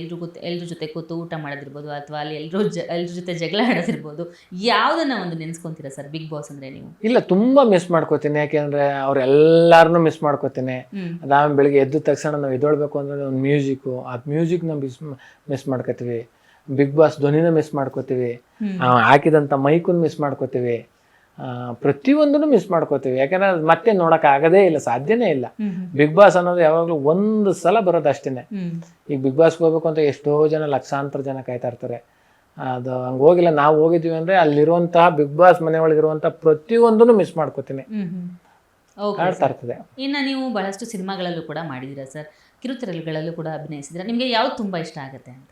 ಎಲ್ರ ಜೊತೆ ಕೂತು ಊಟ ಮಾಡೋದಿರ್ಬೋದು, ಅಥವಾ ಅಲ್ಲಿ ಎಲ್ರ ಜೊತೆ ಜಗಳ ಆಡೋದಿರ್ಬೋದು, ಯಾವುದನ್ನ ಒಂದು ನೆನ್ಸ್ಕೊಂತೀರಾ ಸರ್ ಬಿಗ್ ಬಾಸ್ ಅಂದ್ರೆ ನೀವು? ಇಲ್ಲ, ತುಂಬಾ ಮಿಸ್ ಮಾಡ್ಕೋತೀನಿ. ಯಾಕೆಂದ್ರೆ ಅವ್ರೆಲ್ಲಾರನು ಮಿಸ್ ಮಾಡ್ಕೋತೀನಿ. ಅದಾದ್ಮೇಲೆ ಬೆಳಿಗ್ಗೆ ಎದ್ದ ತಕ್ಷಣ ನಾವು ಎದ್ದೊಳ್ಬೇಕು ಅಂದ್ರೆ ಒಂದು ಮ್ಯೂಸಿಕ್, ಆ ಮ್ಯೂಸಿಕ್ ನ ಮಿಸ್ ಮಾಡ್ಕೋತೀವಿ. ಬಿಗ್ ಬಾಸ್ ಧ್ವನಿನ ಮಿಸ್ ಮಾಡ್ಕೋತೀವಿ, ಹಾಕಿದಂತ ಮೈಕನ್ ಮಿಸ್ ಮಾಡ್ಕೋತೀವಿ. ಪ್ರತಿಯೊಂದನ್ನು ಮಿಸ್ ಮಾಡ್ಕೋತೀವಿ. ಯಾಕಂದ್ರೆ ಅದು ಮತ್ತೆ ನೋಡೋಕ್ಕಾಗದೇ ಇಲ್ಲ, ಸಾಧ್ಯನೇ ಇಲ್ಲ. ಬಿಗ್ ಬಾಸ್ ಅನ್ನೋದು ಯಾವಾಗಲೂ ಒಂದು ಸಲ ಬರೋದು ಅಷ್ಟೇ. ಈಗ ಬಿಗ್ ಬಾಸ್ಗೆ ಹೋಗ್ಬೇಕು ಅಂತ ಎಷ್ಟೋ ಜನ, ಲಕ್ಷಾಂತರ ಜನ ಕಾಯ್ತಾ ಇರ್ತಾರೆ. ಅದು ಹಂಗೆ ಹೋಗಿಲ್ಲ. ನಾವು ಹೋಗಿದ್ದೀವಿ ಅಂದರೆ ಅಲ್ಲಿರುವಂತಹ ಬಿಗ್ ಬಾಸ್ ಮನೆ ಒಳಗಿರುವಂಥ ಪ್ರತಿಯೊಂದನ್ನು ಮಿಸ್ ಮಾಡ್ಕೋತೀನಿ, ಕಾಡ್ತಾ ಇರ್ತದೆ. ಇನ್ನು ನೀವು ಬಹಳಷ್ಟು ಸಿನಿಮಾಗಳಲ್ಲೂ ಕೂಡ ಮಾಡಿದ್ದೀರಾ ಸರ್, ಕಿರುತೆರೆಗಳಲ್ಲೂ ಕೂಡ ಅಭಿನಯಿಸಿದ್ದೀರಾ. ನಿಮಗೆ ಯಾವ್ದು ತುಂಬ ಇಷ್ಟ ಆಗುತ್ತೆ ಅಂತ?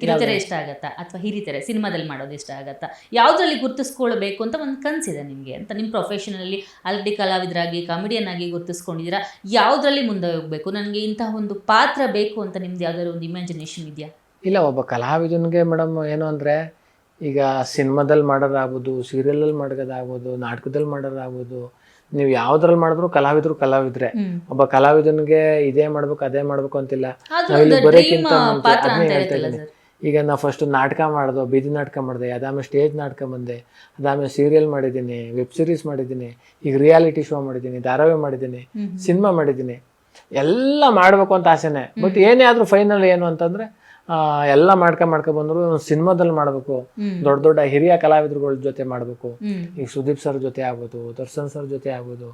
ಕಿರುತೆರೆ ಇಷ್ಟ ಆಗತ್ತಾ ಅಥವಾ ಹಿರಿತೆರೆ ಸಿನಿಮಾದಲ್ಲಿ ಮಾಡೋದು ಇಷ್ಟ ಆಗತ್ತಾ? ಯಾವುದರಲ್ಲಿ ಗುರುತಿಸ್ಕೊಳ್ಬೇಕು ಅಂತ ಒಂದು ಕನಸಿದೆ ನಿಮಗೆ ಅಂತ? ನಿಮ್ಮ ಪ್ರೊಫೆಷನಲ್ಲಿ ಆಲ್ರೆಡಿ ಕಲಾವಿದರಾಗಿ, ಕಾಮಿಡಿಯನ್ ಆಗಿ ಗುರುತಿಸ್ಕೊಂಡಿದ್ದೀರಾ. ಯಾವುದರಲ್ಲಿ ಮುಂದೆ ಹೋಗಬೇಕು, ನನಗೆ ಇಂತಹ ಒಂದು ಪಾತ್ರ ಬೇಕು ಅಂತ ನಿಮ್ದು ಯಾವ್ದಾದ್ರು ಒಂದು ಇಮ್ಯಾಜಿನೇಷನ್ ಇದೆಯಾ? ಇಲ್ಲ, ಒಬ್ಬ ಕಲಾವಿದನಿಗೆ ಮೇಡಮ್ ಏನು ಅಂದರೆ, ಈಗ ಸಿನಿಮಾದಲ್ಲಿ ಮಾಡೋದಾಗ್ಬೋದು, ಸೀರಿಯಲಲ್ಲಿ ಮಾಡೋದಾಗ್ಬೋದು, ನಾಟಕದಲ್ಲಿ ಮಾಡೋದಾಗ್ಬೋದು, ನೀವು ಯಾವುದ್ರಲ್ಲಿ ಮಾಡಿದ್ರು ಕಲಾವಿದ್ರೆ. ಒಬ್ಬ ಕಲಾವಿದನಿಗೆ ಇದೇ ಮಾಡ್ಬೇಕು ಅದೇ ಮಾಡ್ಬೇಕು ಅಂತಿಲ್ಲ. ನಾವಿಲ್ಲಿ ಬರೋಕ್ಕಿಂತ ಮುಂಚೆ ಅದನ್ನೇ ಹೇಳ್ತಾ ಇದ್ದೀನಿ. ಈಗ ನಾವು ಫಸ್ಟ್ ನಾಟಕ ಮಾಡ್ದೋ, ಬೀದಿ ನಾಟಕ ಮಾಡಿದೆ, ಅದಾದ್ಮೇಲೆ ಸ್ಟೇಜ್ ನಾಟಕ ಬಂದೆ, ಅದಾದ್ಮೇಲೆ ಸೀರಿಯಲ್ ಮಾಡಿದ್ದೀನಿ, ವೆಬ್ ಸೀರೀಸ್ ಮಾಡಿದ್ದೀನಿ, ಈಗ ರಿಯಾಲಿಟಿ ಶೋ ಮಾಡಿದ್ದೀನಿ, ಧಾರಾವಾಹಿ ಮಾಡಿದ್ದೀನಿ, ಸಿನಿಮಾ ಮಾಡಿದ್ದೀನಿ. ಎಲ್ಲ ಮಾಡಬೇಕು ಅಂತ ಆಸೆನೆ. ಬಟ್ ಏನೇ ಆದರೂ ಫೈನಲ್ ಏನು ಅಂತಂದರೆ, ಎಲ್ಲ ಮಾಡ್ಕೊ ಬಂದ್ರು ಸಿನಿಮಾದಲ್ಲಿ ಮಾಡಬೇಕು, ದೊಡ್ಡ ದೊಡ್ಡ ಹಿರಿಯ ಕಲಾವಿದರುಗಳ ಜೊತೆ ಮಾಡಬೇಕು. ಈಗ ಸುದೀಪ್ ಸರ್ ಜೊತೆ ಆಗ್ಬೋದು, ದರ್ಶನ್ ಸರ್ ಜೊತೆ ಆಗ್ಬೋದು,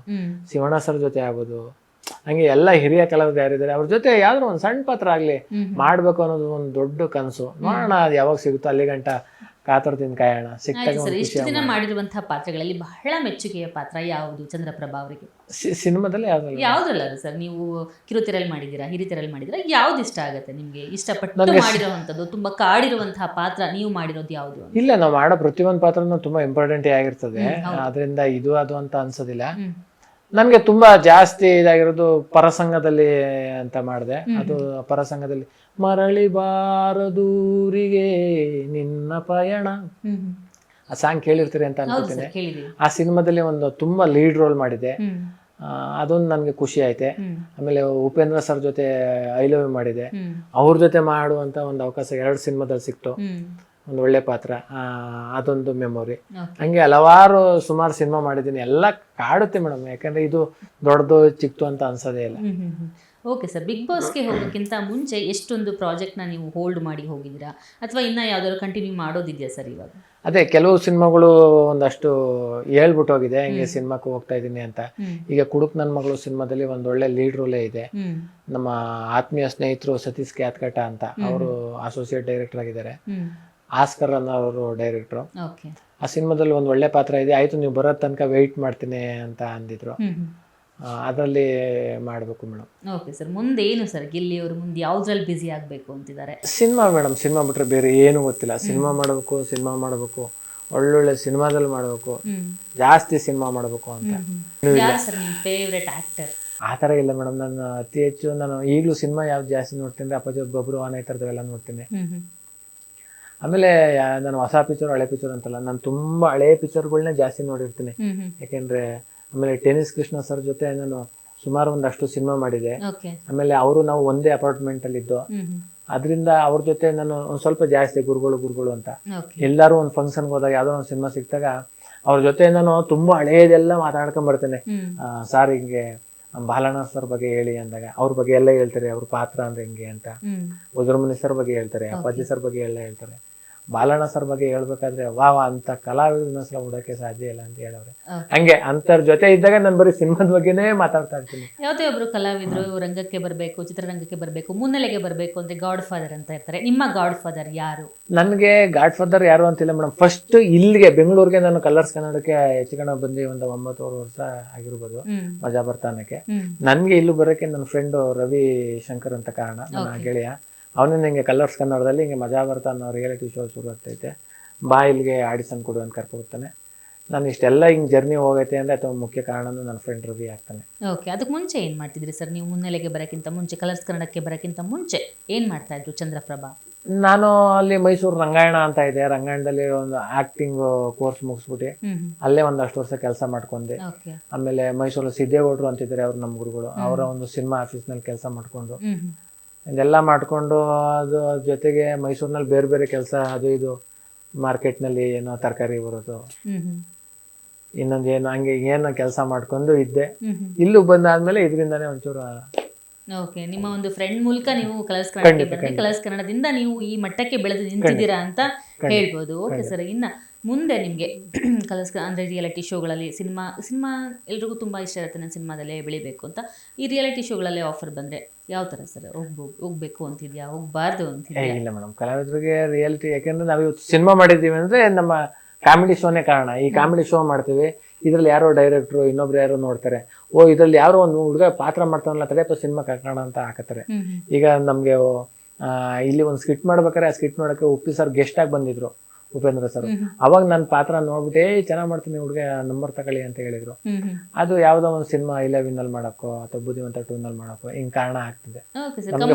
ಶಿವಣ್ಣ ಸರ್ ಜೊತೆ ಆಗ್ಬೋದು, ಹಂಗೆ ಎಲ್ಲ ಹಿರಿಯ ಕಲಾವಿದರು ಯಾರಿದ್ದಾರೆ ಅವ್ರ ಜೊತೆ ಯಾವ್ದಾದ್ರು ಒಂದು ಸಣ್ಣ ಪಾತ್ರ ಆಗ್ಲಿ ಮಾಡ್ಬೇಕು ಅನ್ನೋದು ಒಂದು ದೊಡ್ಡ ಕನಸು. ನೋಡೋಣ ಅದು ಯಾವಾಗ ಸಿಗುತ್ತೋ ಅಲ್ಲಿ ಗಂಟ ಕಾತರದಿಂದ ಕಾಯೋಣ. ಸಿಕ್ಕಾಗ ಇಷ್ಟು ದಿನ ಮಾಡಿರುವಂತಹ ಪಾತ್ರಗಳಲ್ಲಿ ಬಹಳ ಮೆಚ್ಚುಗೆಯ ಪಾತ್ರ ಯಾವುದು ಚಂದ್ರಪ್ರಭಾ ಅವರಿಗೆ? ಸಿನಿಮಾದಲ್ಲಿ ಯಾವ್ದ್ರಲ್ಲ ಸರ್? ನೀವು ಕಿರುತೆರೆಯಲ್ಲಿ ಮಾಡಿದ್ದೀರಾ, ಹಿರಿತೆರೆಯಲ್ಲಿ ಮಾಡಿದ್ದೀರಾ, ಯಾವ್ದು ಇಷ್ಟ ಆಗುತ್ತೆ ನಿಮ್ಗೆ? ಇಷ್ಟಪಟ್ಟು ಮಾಡಿರುವಂತದ್ದು, ತುಂಬಾ ಕಾಡಿರುವಂತಹ ಪಾತ್ರ ನೀವು ಮಾಡಿರೋದು ಯಾವುದು? ಇಲ್ಲ, ನಾವು ಮಾಡೋ ಪ್ರತಿಯೊಂದು ಪಾತ್ರನೂ ತುಂಬಾ ಇಂಪಾರ್ಟೆಂಟ್ ಆಗಿರ್ತದೆ. ಅದರಿಂದ ಇದು ಅದು ಅಂತ ಅನ್ಸೋದಿಲ್ಲ. ನನಗೆ ತುಂಬಾ ಜಾಸ್ತಿ ಇದಾಗಿರೋದು ಪರಸಂಗದಲ್ಲಿ ಅಂತ ಮಾಡಿದೆ. ಅದು ಪರಸಂಗದಲ್ಲಿ ಮರಳಿ ಬಾರದೂರಿಗೆ ನಿನ್ನ ಪಯಣ, ಆ ಸಾಂಗ್ ಕೇಳಿರ್ತೀರಿ ಅಂತ ಅನ್ಕೋತೀನಿ. ಆ ಸಿನಿಮಾದಲ್ಲಿ ಒಂದು ತುಂಬಾ ಲೀಡ್ ರೋಲ್ ಮಾಡಿದೆ. ಅದೊಂದು ನನಗೆ ಖುಷಿ ಐತೆ. ಆಮೇಲೆ ಉಪೇಂದ್ರ ಸರ್ ಜೊತೆ ಐ ಲವ್ ಯು ಮಾಡಿದೆ. ಅವ್ರ ಜೊತೆ ಮಾಡುವಂತ ಒಂದು ಅವಕಾಶ 2 ಸಿನಿಮಾದಲ್ಲಿ ಸಿಕ್ತು, ಒಂದು ಒಳ್ಳೆ ಪಾತ್ರ. ಅದೊಂದು ಮೆಮೊರಿ. ಹಂಗೆ ಹಲವಾರು ಸುಮಾರು ಸಿನಿಮಾ ಮಾಡಿದ್ದೀನಿ. ಎಲ್ಲ ಕಾಡುತ್ತೆ ಮೇಡಮ್, ಯಾಕಂದ್ರೆ ಇದು ದೊಡ್ಡದು ಚಿಕ್ಕದು ಅಂತ ಅನ್ಸೋದೇ ಇಲ್ಲ. ಓಕೆ ಸರ್, ಬಿಗ್ ಬಾಸ್ಗೆ ಹೋಗೋಕ್ಕಿಂತ ಮುಂಚೆ ಎಷ್ಟೊಂದು ಪ್ರಾಜೆಕ್ಟ್ನ ನೀವು ಹೋಲ್ಡ್ ಮಾಡಿ ಹೋಗಿದ್ದೀರಾ ಅಥವಾ ಇನ್ನೂ ಯಾವ್ದಾದ್ರು ಕಂಟಿನ್ಯೂ ಮಾಡೋದಿದೆಯಾ ಸರ್ ಇವಾಗ? ಅದೇ ಕೆಲವು ಸಿನಿಮಾಗಳು ಒಂದಷ್ಟು ಹೇಳ್ಬಿಟ್ಟು ಹೋಗಿದೆ, ಹಿಂಗೆ ಸಿನಿಮಾಕ್ಕೆ ಹೋಗ್ತಾ ಇದ್ದೀನಿ ಅಂತ. ಈಗ ಕುಡುಕ್ ನನ್ನ ಮಗಳು ಸಿನಿಮಾದಲ್ಲಿ ಒಂದು ಒಳ್ಳೆ ಲೀಡ್ ರೋಲೇ ಇದೆ. ನಮ್ಮ ಆತ್ಮೀಯ ಸ್ನೇಹಿತರು ಸತೀಶ್ ಕ್ಯಾತ್ಕಟ ಅಂತ, ಅವರು ಅಸೋಸಿಯೇಟ್ ಡೈರೆಕ್ಟರ್ ಆಗಿದ್ದಾರೆ. ಆಸ್ಕರ್ ಅನ್ನೋರು ಡೈರೆಕ್ಟ್ರು. ಆ ಸಿನಿಮಾದಲ್ಲಿ ಒಂದು ಒಳ್ಳೆ ಪಾತ್ರ ಇದೆ. ಆಯ್ತು ನೀವು ಬರೋ ತನಕ ವೆಯ್ಟ್ ಮಾಡ್ತೀನಿ ಅಂತ ಅಂದಿದ್ರು. ಅದರಲ್ಲಿ ಮಾಡಬೇಕು ಮೇಡಮ್. ಓಕೆ ಸರ್, ಮುಂದೆ ಏನು ಸರ್ ಗಿಲ್ಲಿ ಅವರು ಮುಂದೆ ಯಾವ್ದ್ರಲ್ಲಿ ಬ್ಯುಸಿ ಆಗಬೇಕು ಅಂತಿದ್ದಾರೆ? ಸಿನಿಮಾ ಮೇಡಮ್, ಸಿನಿಮಾ ಬಿಟ್ರೆ ಬೇರೆ ಏನು ಗೊತ್ತಿಲ್ಲ. ಸಿನಿಮಾ ಮಾಡಬೇಕು, ಒಳ್ಳೊಳ್ಳೆ ಸಿನಿಮಾದಲ್ಲಿ ಮಾಡಬೇಕು, ಜಾಸ್ತಿ ಸಿನಿಮಾ ಮಾಡಬೇಕು ಅಂತ. ಯಾರು ಸರ್ ನಿಮ್ಮ ಫೇವ್ರೆಟ್ ಆಕ್ಟರ್? ಆ ಥರ ಇಲ್ಲ ಮೇಡಮ್. ನಾನು ಅತಿ ಹೆಚ್ಚು ನಾನು ಈಗಲೂ ಸಿನಿಮಾ ಯಾವ್ದು ಜಾಸ್ತಿ ನೋಡ್ತೀನಿ, ಅಪ್ಪಾಜಿ ಬಬ್ರು ಆನೆ ಈ ಥರದವೆಲ್ಲ ನೋಡ್ತೀನಿ. ಆಮೇಲೆ ನಾನು ಹೊಸ ಪಿಕ್ಚರ್ ಹಳೆ ಪಿಕ್ಚರ್ ಅಂತಲ್ಲ, ನಾನು ತುಂಬಾ ಹಳೆ ಪಿಕ್ಚರ್ಗಳನ್ನೇ ಜಾಸ್ತಿ ನೋಡಿರ್ತೀನಿ. ಯಾಕೆಂದ್ರೆ ಆಮೇಲೆ ಟೆನಿಸ್ ಕೃಷ್ಣ ಸರ್ ಜೊತೆ ನಾನು ಸುಮಾರು ಒಂದಷ್ಟು ಸಿನಿಮಾ ಮಾಡಿದೆ. ಆಮೇಲೆ ನಾವು ಒಂದೇ ಅಪಾರ್ಟ್ಮೆಂಟ್ ಅಲ್ಲಿ ಇದ್ದು, ಅದರಿಂದ ಅವ್ರ ಜೊತೆ ನಾನು ಒಂದ್ ಸ್ವಲ್ಪ ಜಾಸ್ತಿ ಗುರುಗಳು ಅಂತ. ಎಲ್ಲಾರು ಒಂದು ಫಂಕ್ಷನ್ಗೆ ಹೋದಾಗ ಯಾವ್ದೋ ಒಂದು ಸಿನಿಮಾ ಸಿಕ್ತಾಗ ಅವ್ರ ಜೊತೆ ನಾನು ತುಂಬಾ ಹಳೇದೆಲ್ಲ ಮಾತಾಡ್ಕೊಂಡ್ ಬರ್ತೇನೆ. ಸಾರ್ ಹಿಂಗೆ ಬಾಲಣ್ಣ ಸರ್ ಬಗ್ಗೆ ಹೇಳಿ ಅಂದಾಗ ಅವ್ರ ಬಗ್ಗೆ ಎಲ್ಲ ಹೇಳ್ತಾರೆ, ಅವ್ರ ಪಾತ್ರ ಅಂದ್ರೆ ಹಿಂಗೆ ಅಂತ. ಉದುರ್ಮನಿ ಸರ್ ಬಗ್ಗೆ ಹೇಳ್ತಾರೆ, ಅಪ್ಪಾಜಿ ಸರ್ ಬಗ್ಗೆ ಎಲ್ಲ ಹೇಳ್ತಾರೆ. ಬಾಲಣ್ಣ ಸರ್ ಬಗ್ಗೆ ಹೇಳ್ಬೇಕಾದ್ರೆ ವಾವ ಅಂತ ಕಲಾವಿದರನ್ನ ಸಲ ಹುಡಕ್ಕೆ ಸಾಧ್ಯ ಇಲ್ಲ ಅಂತ ಹೇಳವ್ರೆ. ಹಂಗೆ ಅಂತರ್ ಜೊತೆ ಇದ್ದಾಗ ನಾನು ಬರೀ ಸಿನಿಮಾದ ಬಗ್ಗೆನೇ ಮಾತಾಡ್ತಾ ಇರ್ತೀನಿ. ಯಾವುದೇ ಒಬ್ರು ಕಲಾವಿದರು ರಂಗಕ್ಕೆ ಬರಬೇಕು, ಚಿತ್ರರಂಗಕ್ಕೆ ಬರಬೇಕು, ಮುನ್ನೆಲೆಗೆ ಬರಬೇಕು ಅಂದ್ರೆ ಗಾಡ್ ಫಾದರ್ ಅಂತ ಇರ್ತಾರೆ. ನಿಮ್ಮ ಗಾಡ್ ಫಾದರ್ ಯಾರು? ನನಗೆ ಗಾಡ್ ಫಾದರ್ ಯಾರು ಅಂತಿಲ್ಲ ಮೇಡಮ್. ಫಸ್ಟ್ ಇಲ್ಲಿಗೆ ಬೆಂಗಳೂರಿಗೆ ನಾನು ಕಲರ್ಸ್ ಕನ್ನಡಕ್ಕೆ ಹೆಚ್ಚು ಕಣ ಬಂದು ಒಂದು 9 ವರ್ಷ ಆಗಿರ್ಬೋದು ಮಜಾ ಬರ್ತಾನಕ್ಕೆ. ನನ್ಗೆ ಇಲ್ಲಿ ಬರೋಕ್ಕೆ ನನ್ನ ಫ್ರೆಂಡ್ ರವಿ ಶಂಕರ್ ಅಂತ ಕಾರಣ, ನನ್ನ ಗೆಳೆಯ. ಅವನಿಂದ ಹಿಂಗೆ ಕಲರ್ಸ್ ಕನ್ನಡದಲ್ಲಿ ಹಿಂಗೆ ಮಜಾ ಬರ್ತಾ ಅನ್ನೋ ರಿಯಾಲಿಟಿ ಶೋ ಶುರು ಆಗ್ತೈತೆ, ಬಾ ಇಲ್ಲಿಗೆ ಆಡಿಷನ್ ಕೊಡು ಅಂತ ಕರ್ಕೊಡ್ತಾನೆ. ನಾನು ಇಷ್ಟೆಲ್ಲ ಹಿಂಗೆ ಜರ್ನಿ ಹೋಗೈತೆ ಅಂದರೆ ಅಥವಾ ಮುಖ್ಯ ಕಾರಣನೂ ನನ್ನ ಫ್ರೆಂಡ್ ರವಿ ಆಗ್ತಾನೆ. ಓಕೆ, ಅದಕ್ಕೆ ಮುಂಚೆ ಏನು ಮಾಡ್ತಿದ್ರಿ ಸರ್ ನೀವು? ಮುನ್ನೆಲೆಗೆ ಬರೋಕ್ಕಿಂತ ಮುಂಚೆ, ಕಲರ್ಸ್ ಕನ್ನಡಕ್ಕೆ ಬರೋಕ್ಕಿಂತ ಮುಂಚೆ ಏನು ಮಾಡ್ತಾ ಇದ್ರು ಚಂದ್ರಪ್ರಭಾ? ನಾನು ಅಲ್ಲಿ ಮೈಸೂರು ರಂಗಾಯಣ ಅಂತ ಇದೆ, ರಂಗಾಯಣದಲ್ಲಿ ಒಂದು ಆಕ್ಟಿಂಗ್ ಕೋರ್ಸ್ ಮುಗಿಸ್ಬಿಟ್ಟು ಅಲ್ಲೇ ಒಂದಷ್ಟು ವರ್ಷ ಕೆಲಸ ಮಾಡ್ಕೊಂಡೆ. ಆಮೇಲೆ ಮೈಸೂರಲ್ಲಿ ಸಿದ್ದೇಗೌಡರು ಅಂತಿದ್ದಾರೆ, ಅವ್ರು ನಮ್ಮ ಗುರುಗಳು. ಅವರ ಒಂದು ಸಿನಿಮಾ ಆಫೀಸ್ನಲ್ಲಿ ಕೆಲಸ ಮಾಡ್ಕೊಂಡು ಇದೆಲ್ಲ ಮಾಡಿಕೊಂಡು, ಅದು ಜೊತೆಗೆ ಮೈಸೂರಿನಲ್ಲಿ ಬೇರೆ ಬೇರೆ ಕೆಲಸ, ಅದು ಇದು ಮಾರ್ಕೆಟ್ನಲ್ಲಿ ಏನೋ ತರಕಾರಿ ಬರೋದು, ಇನ್ನೊಂದು ಏನು ಹಂಗೆ ಏನೋ ಕೆಲಸ ಮಾಡ್ಕೊಂಡು ಇದ್ದೆ. ಇಲ್ಲೂ ಬಂದಾದ್ಮೇಲೆ ಇದರಿಂದಾನೇ ಒಂಚೂರು. ಓಕೆ, ನಿಮ್ಮ ಒಂದು ಫ್ರೆಂಡ್ ಮೂಲಕ ನೀವು ಕಲರ್ಸ್ ಕನ್ನಡಕ್ಕೆ ಬಂದ್ರೆ, ಕಲರ್ಸ್ ಕನ್ನಡದಿಂದ ನೀವು ಈ ಮಟ್ಟಕ್ಕೆ ಬೆಳೆದು ನಿಂತಿದ್ದೀರಾ ಅಂತ ಹೇಳ್ಬೋದು. ಓಕೆ ಸರ್, ಇನ್ನು ಮುಂದೆ ನಿಮಗೆ ಅಂದರೆ ರಿಯಾಲಿಟಿ ಶೋಗಳಲ್ಲಿ ಸಿನಿಮಾ ಎಲ್ರಿಗೂ ತುಂಬ ಇಷ್ಟ ಇರುತ್ತೆ, ನಾನು ಸಿನಿಮಾದಲ್ಲೇ ಬೆಳಿಬೇಕು ಅಂತ. ಈ ರಿಯಾಲಿಟಿ ಶೋಗಳಲ್ಲೇ ಆಫರ್ ಬಂದರೆ ಯಾವ ಥರ ಸರ್ ಹೋಗ್ಬೇಕು ಅಂತಿದ್ಯಾ, ಹೋಗ್ಬಾರ್ದು ಅಂತಿದ್ಯಾ? ಇಲ್ಲ ಮೇಡಮ್, ಕಲಾವಿದರಿಗೆ ರಿಯಾಲಿಟಿ, ಯಾಕೆಂದ್ರೆ ನಾವು ಇವತ್ತು ಸಿನಿಮಾ ಮಾಡಿದ್ದೀವಿ ಅಂದರೆ ನಮ್ಮ ಕಾಮಿಡಿ ಶೋನೇ ಕಾರಣ. ಈ ಕಾಮಿಡಿ ಶೋ ಮಾಡ್ತೀವಿ, ಇದರಲ್ಲಿ ಯಾರೋ ಡೈರೆಕ್ಟ್ರು ಇನ್ನೊಬ್ರು ಯಾರೋ ನೋಡ್ತಾರೆ, ಓ ಇದರಲ್ಲಿ ಯಾರೋ ಒಂದು ಹುಡುಗ ಪಾತ್ರ ಮಾಡ್ತಾನಲ್ಲ ತಡೆಯಪ್ಪ ಸಿನಿಮಾ ಕಾಕೋಣ ಅಂತ ಹಾಕತ್ತಾರೆ. ಈಗ ನಮಗೆ ಇಲ್ಲಿ ಒಂದು ಸ್ಕಿಟ್ ಮಾಡ್ಬೇಕಾದ್ರೆ ಆ ಸ್ಕಿಟ್ ನೋಡೋಕ್ಕೆ ಉಪ್ಪಿ ಸರ್ ಗೆಸ್ಟ್ ಆಗಿ ಬಂದಿದ್ರು, ಉಪೇಂದ್ರ ಸರ್. ಅವಾಗ ನನ್ನ ಪಾತ್ರ ನೋಡ್ಬಿಟ್ಟು ಚೆನ್ನಾಗಿ ಮಾಡ್ತೀನಿ ಹುಡುಗ, ನಂಬರ್ ತಗೊಳ್ಳಿ ಅಂತ ಹೇಳಿದ್ರು. ಅದು ಯಾವುದೋ ಒಂದು ಸಿನಿಮಾ 11 ನಲ್ಲಿ ಮಾಡಕ್ಕೋ ಅಥವಾ ಬುದ್ಧಿವಂತ 2 ನಲ್ಲಿ ಮಾಡಕ್ಕೋ ಹಿಂಗ್ ಕಾರಣ ಆಗ್ತದೆ.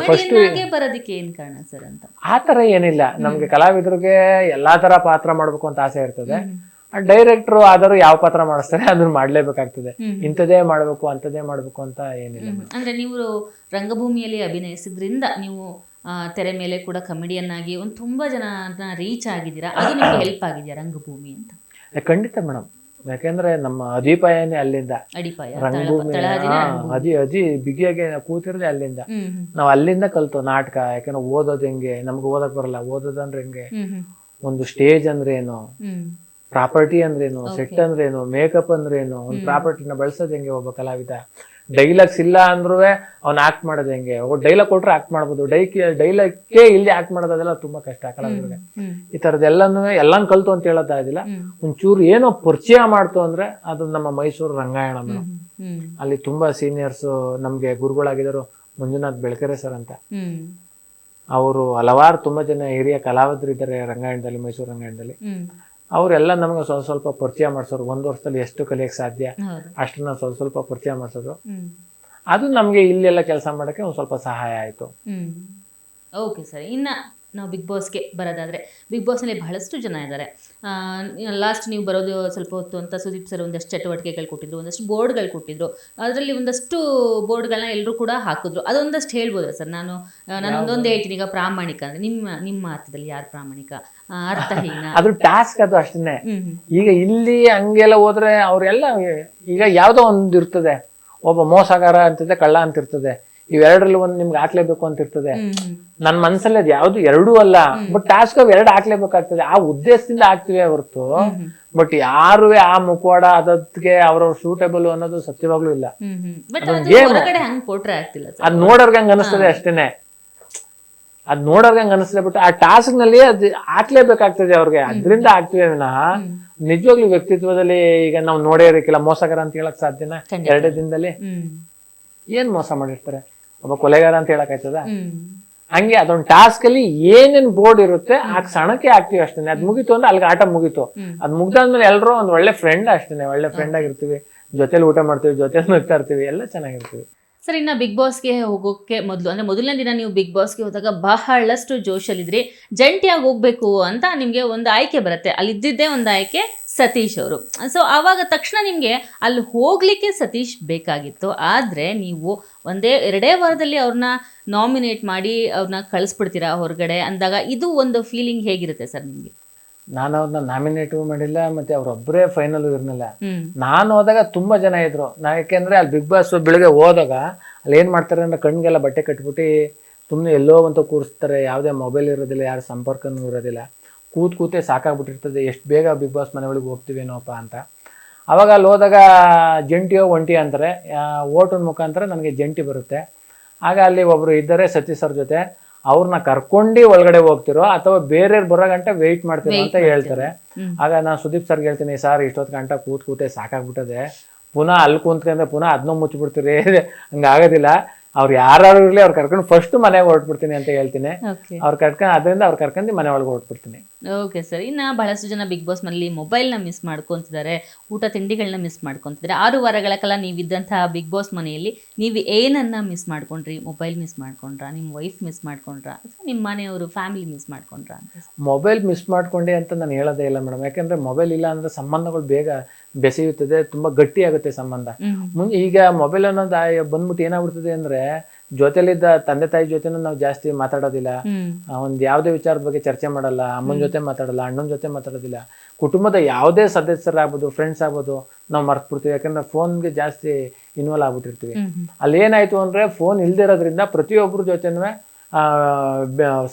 ಬರೋದಕ್ಕೆ ಏನ್ ಕಾರಣ ಸರ್ ಅಂತ ಆ ತರ ಏನಿಲ್ಲ, ನಮ್ಗೆ ಕಲಾವಿದರಿಗೆ ಎಲ್ಲಾ ತರ ಪಾತ್ರ ಮಾಡ್ಬೇಕು ಅಂತ ಆಸೆ ಇರ್ತದೆ. ಡೈರೆಕ್ಟ್ರು ಆದರೂ ಯಾವ ಪಾತ್ರ ಮಾಡಿಸ್ತಾರೆ ಅದನ್ನ ಮಾಡ್ಲೇಬೇಕಾಗ್ತದೆ. ಇಂಥದೇ ಮಾಡ್ಬೇಕು ಅಂತದೇ ಮಾಡ್ಬೇಕು ಅಂತ ಏನಿಲ್ಲ. ಅಂದ್ರೆ ನೀವು ರಂಗಭೂಮಿಯಲ್ಲಿ ಅಭಿನಯಿಸಿದ್ರಿಂದ ನೀವು ತೆರೆ ಮೇಲೆ ಕೂಡ ಕಮಿಡಿಯನ್ ಆಗಿ ಒಂದು ತುಂಬಾ ಜನ ರೀಚ್ ಆಗಿದ್ದೀರಾ, ಅದು ನಿಮ್ಗೆ ಹೆಲ್ಪ್ ಆಗಿದೆಯಾ ರಂಗಭೂಮಿ ಅಂತ? ಖಂಡಿತ ಮೇಡಮ್, ಯಾಕೆಂದ್ರೆ ನಮ್ಮ ಅಡಿಪಾಯನೇ ಅಲ್ಲಿಂದ, ರಂಗಭೂಮಿ ಅದಿ ಬಿಗಿಯಾಗಿ ಕೂತಿರೋದೇ ಅಲ್ಲಿಂದ. ನಾವು ಅಲ್ಲಿಂದ ಕಲ್ತು ನಾಟಕ. ಯಾಕಂದ್ರೆ ಓದೋದು ಹೆಂಗೆ, ನಮ್ಗೆ ಓದಕ್ ಬರಲ್ಲ, ಓದೋದಂದ್ರೆ ಹೆಂಗೆ, ಒಂದು ಸ್ಟೇಜ್ ಅಂದ್ರೆ ಏನು, ಪ್ರಾಪರ್ಟಿ ಅಂದ್ರೇನು, ಸೆಟ್ ಅಂದ್ರೇನು, ಮೇಕಪ್ ಅಂದ್ರೇನು, ಒಂದು ಪ್ರಾಪರ್ಟಿನ ಬಳಸೋದು ಹೆಂಗೆ, ಒಬ್ಬ ಕಲಾವಿದ ಡೈಲಾಗ್ಸ್ ಇಲ್ಲ ಅಂದ್ರೂ ಅವ್ನು ಆಕ್ಟ್ ಮಾಡೋದು ಹೆಂಗೆ, ಡೈಲಾಗ್ ಕೊಟ್ರೆ ಆಕ್ಟ್ ಮಾಡ್ಬೋದು, ಡೈಲಾಗ್ಗೆ ಇಲ್ಲಿ ಆಕ್ಟ್ ಮಾಡೋದು ಅದೆಲ್ಲ ತುಂಬಾ ಕಷ್ಟ ಕಲಾವಿದರಿಗೆ. ಈ ತರದೆಲ್ಲನೂ ಕಲ್ತು ಅಂತ ಹೇಳೋದಾಗಿಲ್ಲ, ಒಂಚೂರು ಏನೋ ಪರಿಚಯ ಮಾಡ್ತು ಅಂದ್ರೆ ಅದು ನಮ್ಮ ಮೈಸೂರು ರಂಗಾಯಣ ಮೇಡಮ್. ಅಲ್ಲಿ ತುಂಬಾ ಸೀನಿಯರ್ಸ್ ನಮ್ಗೆ ಗುರುಗಳಾಗಿದ್ದರು, ಮಂಜುನಾಥ್ ಬೆಳಕೆರೆ ಸರ್ ಅಂತ. ಅವರು ಹಲವಾರು ತುಂಬಾ ಜನ ಹಿರಿಯ ಕಲಾವಿದರು ಇದ್ದಾರೆ ರಂಗಾಯಣದಲ್ಲಿ, ಮೈಸೂರು ರಂಗಾಯಣದಲ್ಲಿ. ಅವರೆಲ್ಲ ನಮ್ಗೆ ಸ್ವಲ್ಪ ಪರಿಚಯ ಮಾಡಿಸೋರು. 1 ವರ್ಷದಲ್ಲಿ ಎಷ್ಟು ಕಲಿಯಕ್ಕೆ ಸಾಧ್ಯ ಅಷ್ಟನ್ನ ಸ್ವಲ್ಪ ಪರಿಚಯ ಮಾಡಿಸೋದು. ಅದು ನಮ್ಗೆ ಇಲ್ಲೆಲ್ಲ ಕೆಲಸ ಮಾಡೋಕ್ಕೆ ಒಂದು ಸ್ವಲ್ಪ ಸಹಾಯ ಆಯ್ತು. ಓಕೆ ಸರ್, ಇನ್ನು ನಾವು ಬಿಗ್ ಬಾಸ್ಗೆ ಬರೋದಾದರೆ, ಬಿಗ್ ಬಾಸ್ನಲ್ಲಿ ಬಹಳಷ್ಟು ಜನ ಇದ್ದಾರೆ. ಲಾಸ್ಟ್ ನೀವು ಬರೋದು ಸ್ವಲ್ಪ ಹೊತ್ತು ಅಂತ ಸುದೀಪ್ ಸರ್ ಒಂದಷ್ಟು ಚಟುವಟಿಕೆಗಳು ಕೊಟ್ಟಿದ್ರು, ಒಂದಷ್ಟು ಬೋರ್ಡ್ಗಳು ಕೊಟ್ಟಿದ್ರು. ಅದರಲ್ಲಿ ಒಂದಷ್ಟು ಬೋರ್ಡ್ಗಳನ್ನ ಎಲ್ಲರೂ ಕೂಡ ಹಾಕಿದ್ರು. ಅದೊಂದಷ್ಟು ಹೇಳ್ಬೋದಾ ಸರ್? ನಾನು ಒಂದೊಂದು ಹೇಳ್ತೀನಿ. ಈಗ ಪ್ರಾಮಾಣಿಕ ಅಂದರೆ ನಿಮ್ಮ ಅರ್ಥದಲ್ಲಿ ಯಾರು ಪ್ರಾಮಾಣಿಕ, ಅರ್ಥಹೀನ? ಅದು ಟಾಸ್ಕ್, ಅದು ಅಷ್ಟೇ. ಈಗ ಇಲ್ಲಿ ಹಂಗೆಲ್ಲ ಹೋದ್ರೆ ಅವ್ರೆಲ್ಲ ಈಗ ಯಾವುದೋ ಒಂದು ಇರ್ತದೆ, ಒಬ್ಬ ಮೋಸಗಾರ ಅಂತಿದೆ, ಕಳ್ಳ ಅಂತಿರ್ತದೆ, ಇವೆರಡರಲ್ಲಿ ಒಂದು ನಿಮ್ಗೆ ಹಾಕ್ಲೇಬೇಕು ಅಂತ ಇರ್ತದೆ. ನನ್ನ ಮನಸ್ಸಲ್ಲಿ ಅದು ಯಾವ್ದು ಎರಡೂ ಅಲ್ಲ, ಬಟ್ ಟಾಸ್ಕ್ ಅವ್ 2 ಹಾಕ್ಲೇಬೇಕಾಗ್ತದೆ. ಆ ಉದ್ದೇಶದಿಂದ ಹಾಕ್ತಿವಿ ಹೊರತು ಬಟ್ ಯಾರು ಆ ಮುಖವಾಡ ಅದಕ್ಕೆ ಅವ್ರವ್ರ ಸೂಟೇಬಲ್ ಅನ್ನೋದು ಸತ್ಯವಾಗ್ಲೂ ಇಲ್ಲ. ಅದ್ ನೋಡೋರ್ಗೆ ಹಂಗ ಅನಿಸ್ತದೆ ಅಷ್ಟೇನೆ, ಅದ್ ನೋಡೋರ್ಗೆ ಹಂಗ ಅನಿಸ್ತದೆ. ಬಟ್ ಆ ಟಾಸ್ಕ್ ನಲ್ಲಿ ಅದು ಹಾಕ್ಲೇಬೇಕಾಗ್ತದೆ ಅವ್ರಿಗೆ, ಅದ್ರಿಂದ ಹಾಕ್ತಿವಿ ವಿನಃ ನಿಜವಾಗ್ಲೂ ವ್ಯಕ್ತಿತ್ವದಲ್ಲಿ ಈಗ ನಾವು ನೋಡೇ ಇರಕ್ಕಿಲ್ಲ. ಮೋಸಗಾರ ಅಂತ ಹೇಳಕ್ ಸಾಧ್ಯನಾ 2 ದಿನದಲ್ಲಿ? ಏನ್ ಮೋಸ ಮಾಡಿರ್ತಾರೆ, ಒಬ್ಬ ಕೊಲೆಗಾರ ಅಂತ ಹೇಳಕ್ ಆಯ್ತದ? ಹಂಗೆ ಅದೊಂದು ಟಾಸ್ಕ್ ಅಲ್ಲಿ ಏನೇನ್ ಬೋರ್ಡ್ ಇರುತ್ತೆ ಆ ಕ್ಷಣಕ್ಕೆ ಆಗ್ತೀವಿ ಅಷ್ಟೇನೆ. ಅದ್ ಮುಗೀತು ಅಂದ್ರೆ ಅಲ್ಲಿಗೆ ಆಟ ಮುಗೀತು. ಅದ್ ಮುಗ್ದಾದ್ಮೇಲೆ ಎಲ್ಲರೂ ಒಂದ್ ಒಳ್ಳೆ ಫ್ರೆಂಡ್ ಅಷ್ಟೇನೆ, ಒಳ್ಳೆ ಫ್ರೆಂಡ್ ಆಗಿರ್ತೀವಿ, ಜೊತೆಲಿ ಊಟ ಮಾಡ್ತೀವಿ, ಜೊತೆಲಿ ನಗ್ತಾ ಇರ್ತೀವಿ, ಎಲ್ಲ ಚೆನ್ನಾಗಿರ್ತೀವಿ. ಸರ್, ಇನ್ನು ಬಿಗ್ ಬಾಸ್ಗೆ ಹೋಗೋಕ್ಕೆ ಮೊದಲನೇ ದಿನ ನೀವು ಬಿಗ್ ಬಾಸ್ಗೆ ಹೋದಾಗ ಬಹಳಷ್ಟು ಜೋಶಲ್ಲಿದ್ರಿ. ಜಂಟಿಯಾಗಿ ಹೋಗ್ಬೇಕು ಅಂತ ನಿಮಗೆ ಒಂದು ಆಯ್ಕೆ ಬರುತ್ತೆ. ಅಲ್ಲಿದ್ದಿದ್ದೇ ಒಂದು ಆಯ್ಕೆ ಸತೀಶ್ ಅವರು. ಸೊ ಆವಾಗ ತಕ್ಷಣ ನಿಮಗೆ ಅಲ್ಲಿ ಹೋಗಲಿಕ್ಕೆ ಸತೀಶ್ ಬೇಕಾಗಿತ್ತು. ಆದರೆ ನೀವು 1-2 ವಾರದಲ್ಲಿ ಅವ್ರನ್ನ ನಾಮಿನೇಟ್ ಮಾಡಿ ಅವ್ರನ್ನ ಕಳಿಸ್ಬಿಡ್ತೀರಾ ಹೊರಗಡೆ ಅಂದಾಗ ಇದು ಒಂದು ಫೀಲಿಂಗ್ ಹೇಗಿರುತ್ತೆ ಸರ್ ನಿಮಗೆ? ನಾನು ಅವ್ರನ್ನ ನಾಮಿನೇಟ್ ಮಾಡಿಲ್ಲ, ಮತ್ತೆ ಅವ್ರೊಬ್ಬರೇ ಫೈನಲ್ ಇರ್ಲಿಲ್ಲ. ನಾನು ಹೋದಾಗ ತುಂಬಾ ಜನ ಇದ್ರು. ಯಾಕೆಂದ್ರೆ ಅಲ್ಲಿ ಬಿಗ್ ಬಾಸ್ ಬೆಳಿಗ್ಗೆ ಹೋದಾಗ ಅಲ್ಲಿ ಏನ್ ಮಾಡ್ತಾರೆ ಅಂದ್ರೆ ಕಣ್ಗೆಲ್ಲ ಬಟ್ಟೆ ಕಟ್ಬಿಟ್ಟು ಸುಮ್ಮನೆ ಎಲ್ಲೋ ಅಂತ ಕೂರಿಸ್ತಾರೆ. ಯಾವುದೇ ಮೊಬೈಲ್ ಇರೋದಿಲ್ಲ, ಯಾರ ಸಂಪರ್ಕನೂ ಇರೋದಿಲ್ಲ. ಕೂತೆ ಸಾಕಾಗ್ಬಿಟ್ಟಿರ್ತದೆ, ಎಷ್ಟು ಬೇಗ ಬಿಗ್ ಬಾಸ್ ಮನೆ ಒಳಗೆ ಹೋಗ್ತೀವೇನೋಪ್ಪ ಅಂತ. ಅವಾಗ ಅಲ್ಲಿ ಹೋದಾಗ ಜಂಟಿಯೋ ಒಂಟಿ ಅಂತಾರೆ, ಓಟನ್ ಮುಖಾಂತರ ನನಗೆ ಜಂಟಿ ಬರುತ್ತೆ. ಆಗ ಅಲ್ಲಿ ಒಬ್ರು ಇದ್ದಾರೆ ಸತೀಶ್ ಸರ್ ಜೊತೆ, ಅವ್ರನ್ನ ಕರ್ಕೊಂಡು ಒಳಗಡೆ ಹೋಗ್ತಿರೋ ಅಥವಾ ಬೇರೆಯವ್ರು ಬರೋ ಗಂಟೆ ವೆಯ್ಟ್ ಮಾಡ್ತಿರೋ ಅಂತ ಹೇಳ್ತಾರೆ. ಆಗ ನಾನು ಸುದೀಪ್ ಸರ್ಗೆ ಹೇಳ್ತೀನಿ, ಸರ್ ಇಷ್ಟೊತ್ತು ಗಂಟೆ ಕೂತೆ ಸಾಕಾಗ್ಬಿಟ್ಟದೆ, ಪುನಃ ಅಲ್ಲಿ ಕೂತ್ಕೊಂಡ್ರೆ ಪುನಃ ಅದನ್ನೂ ಮುಚ್ಚಿಬಿಡ್ತೀರಿ, ಹಂಗಾಗೋದಿಲ್ಲ. ಅವ್ರು ಯಾರು ಇರಲಿ ಅವ್ರು ಕರ್ಕೊಂಡು ಫಸ್ಟ್ ಮನೆಗೆ ಹೊರಟ್ಬಿಡ್ತೀನಿ ಅಂತ ಹೇಳ್ತೀನಿ. ಅವ್ರು ಕರ್ಕೊಂಡು ಮನೆ ಒಳಗೆ ಹೊರಟ್ಬಿಡ್ತೀನಿ. ಓಕೆ ಸರ್, ಇನ್ನು ಬಹಳಷ್ಟು ಜನ ಬಿಗ್ ಬಾಸ್ ನಲ್ಲಿ ಮೊಬೈಲ್ನ ಮಿಸ್ ಮಾಡ್ಕೊತಿದ್ದಾರೆ, ಊಟ ತಿಂಡಿಗಳನ್ನ ಮಿಸ್ ಮಾಡ್ಕೊತಿದ್ದಾರೆ. 6 ವಾರಗಳ ಕಾಲ ನೀವಿದ್ದಂತಹ ಬಿಗ್ ಬಾಸ್ ಮನೆಯಲ್ಲಿ ನೀವು ಏನನ್ನ ಮಿಸ್ ಮಾಡ್ಕೊಂಡ್ರಿ? ಮೊಬೈಲ್ ಮಿಸ್ ಮಾಡ್ಕೊಂಡ್ರಾ, ನಿಮ್ಮ ವೈಫ್ ಮಿಸ್ ಮಾಡ್ಕೊಂಡ್ರಾ, ನಿಮ್ಮ ಮನೆಯವರು ಫ್ಯಾಮಿಲಿ ಮಿಸ್ ಮಾಡ್ಕೊಂಡ್ರಾ ಅಂತ? ಮೊಬೈಲ್ ಮಿಸ್ ಮಾಡ್ಕೊಂಡೆ ಅಂತ ನಾನು ಹೇಳೋದೇ ಇಲ್ಲ ಮೇಡಮ್. ಯಾಕೆಂದ್ರೆ ಮೊಬೈಲ್ ಇಲ್ಲ ಅಂದ್ರೆ ಸಂಬಂಧಗಳು ಬೇಗ ಬೆಸೆಯುತ್ತದೆ, ತುಂಬಾ ಗಟ್ಟಿ ಆಗುತ್ತೆ ಸಂಬಂಧ. ಈಗ ಮೊಬೈಲ್ ಅನ್ನೋದು ಬಂದ್ಬಿಟ್ಟು ಏನಾಗ್ಬಿಡ್ತದೆ ಅಂದ್ರೆ ಜೊತೆಲಿದ್ದ ತಂದೆ ತಾಯಿ ಜೊತೆನೂ ನಾವು ಜಾಸ್ತಿ ಮಾತಾಡೋದಿಲ್ಲ. ಒಂದ್ ಯಾವ್ದೇ ವಿಚಾರದ ಬಗ್ಗೆ ಚರ್ಚೆ ಮಾಡಲ್ಲ, ಅಮ್ಮನ ಜೊತೆ ಮಾತಾಡಲ್ಲ, ಅಣ್ಣನ ಜೊತೆ ಮಾತಾಡೋದಿಲ್ಲ. ಕುಟುಂಬದ ಯಾವುದೇ ಸದಸ್ಯರಾಗ್ಬೋದು, ಫ್ರೆಂಡ್ಸ್ ಆಗ್ಬೋದು, ನಾವು ಮರ್ತ್ಬಿಡ್ತೀವಿ. ಯಾಕಂದ್ರೆ ಫೋನ್ಗೆ ಜಾಸ್ತಿ ಇನ್ವಾಲ್ವ್ ಆಗ್ಬಿಟ್ಟಿರ್ತೀವಿ. ಅಲ್ಲಿ ಏನಾಯ್ತು ಅಂದ್ರೆ ಫೋನ್ ಇಲ್ದಿರೋದ್ರಿಂದ ಪ್ರತಿಯೊಬ್ಬರ ಜೊತೆನೂ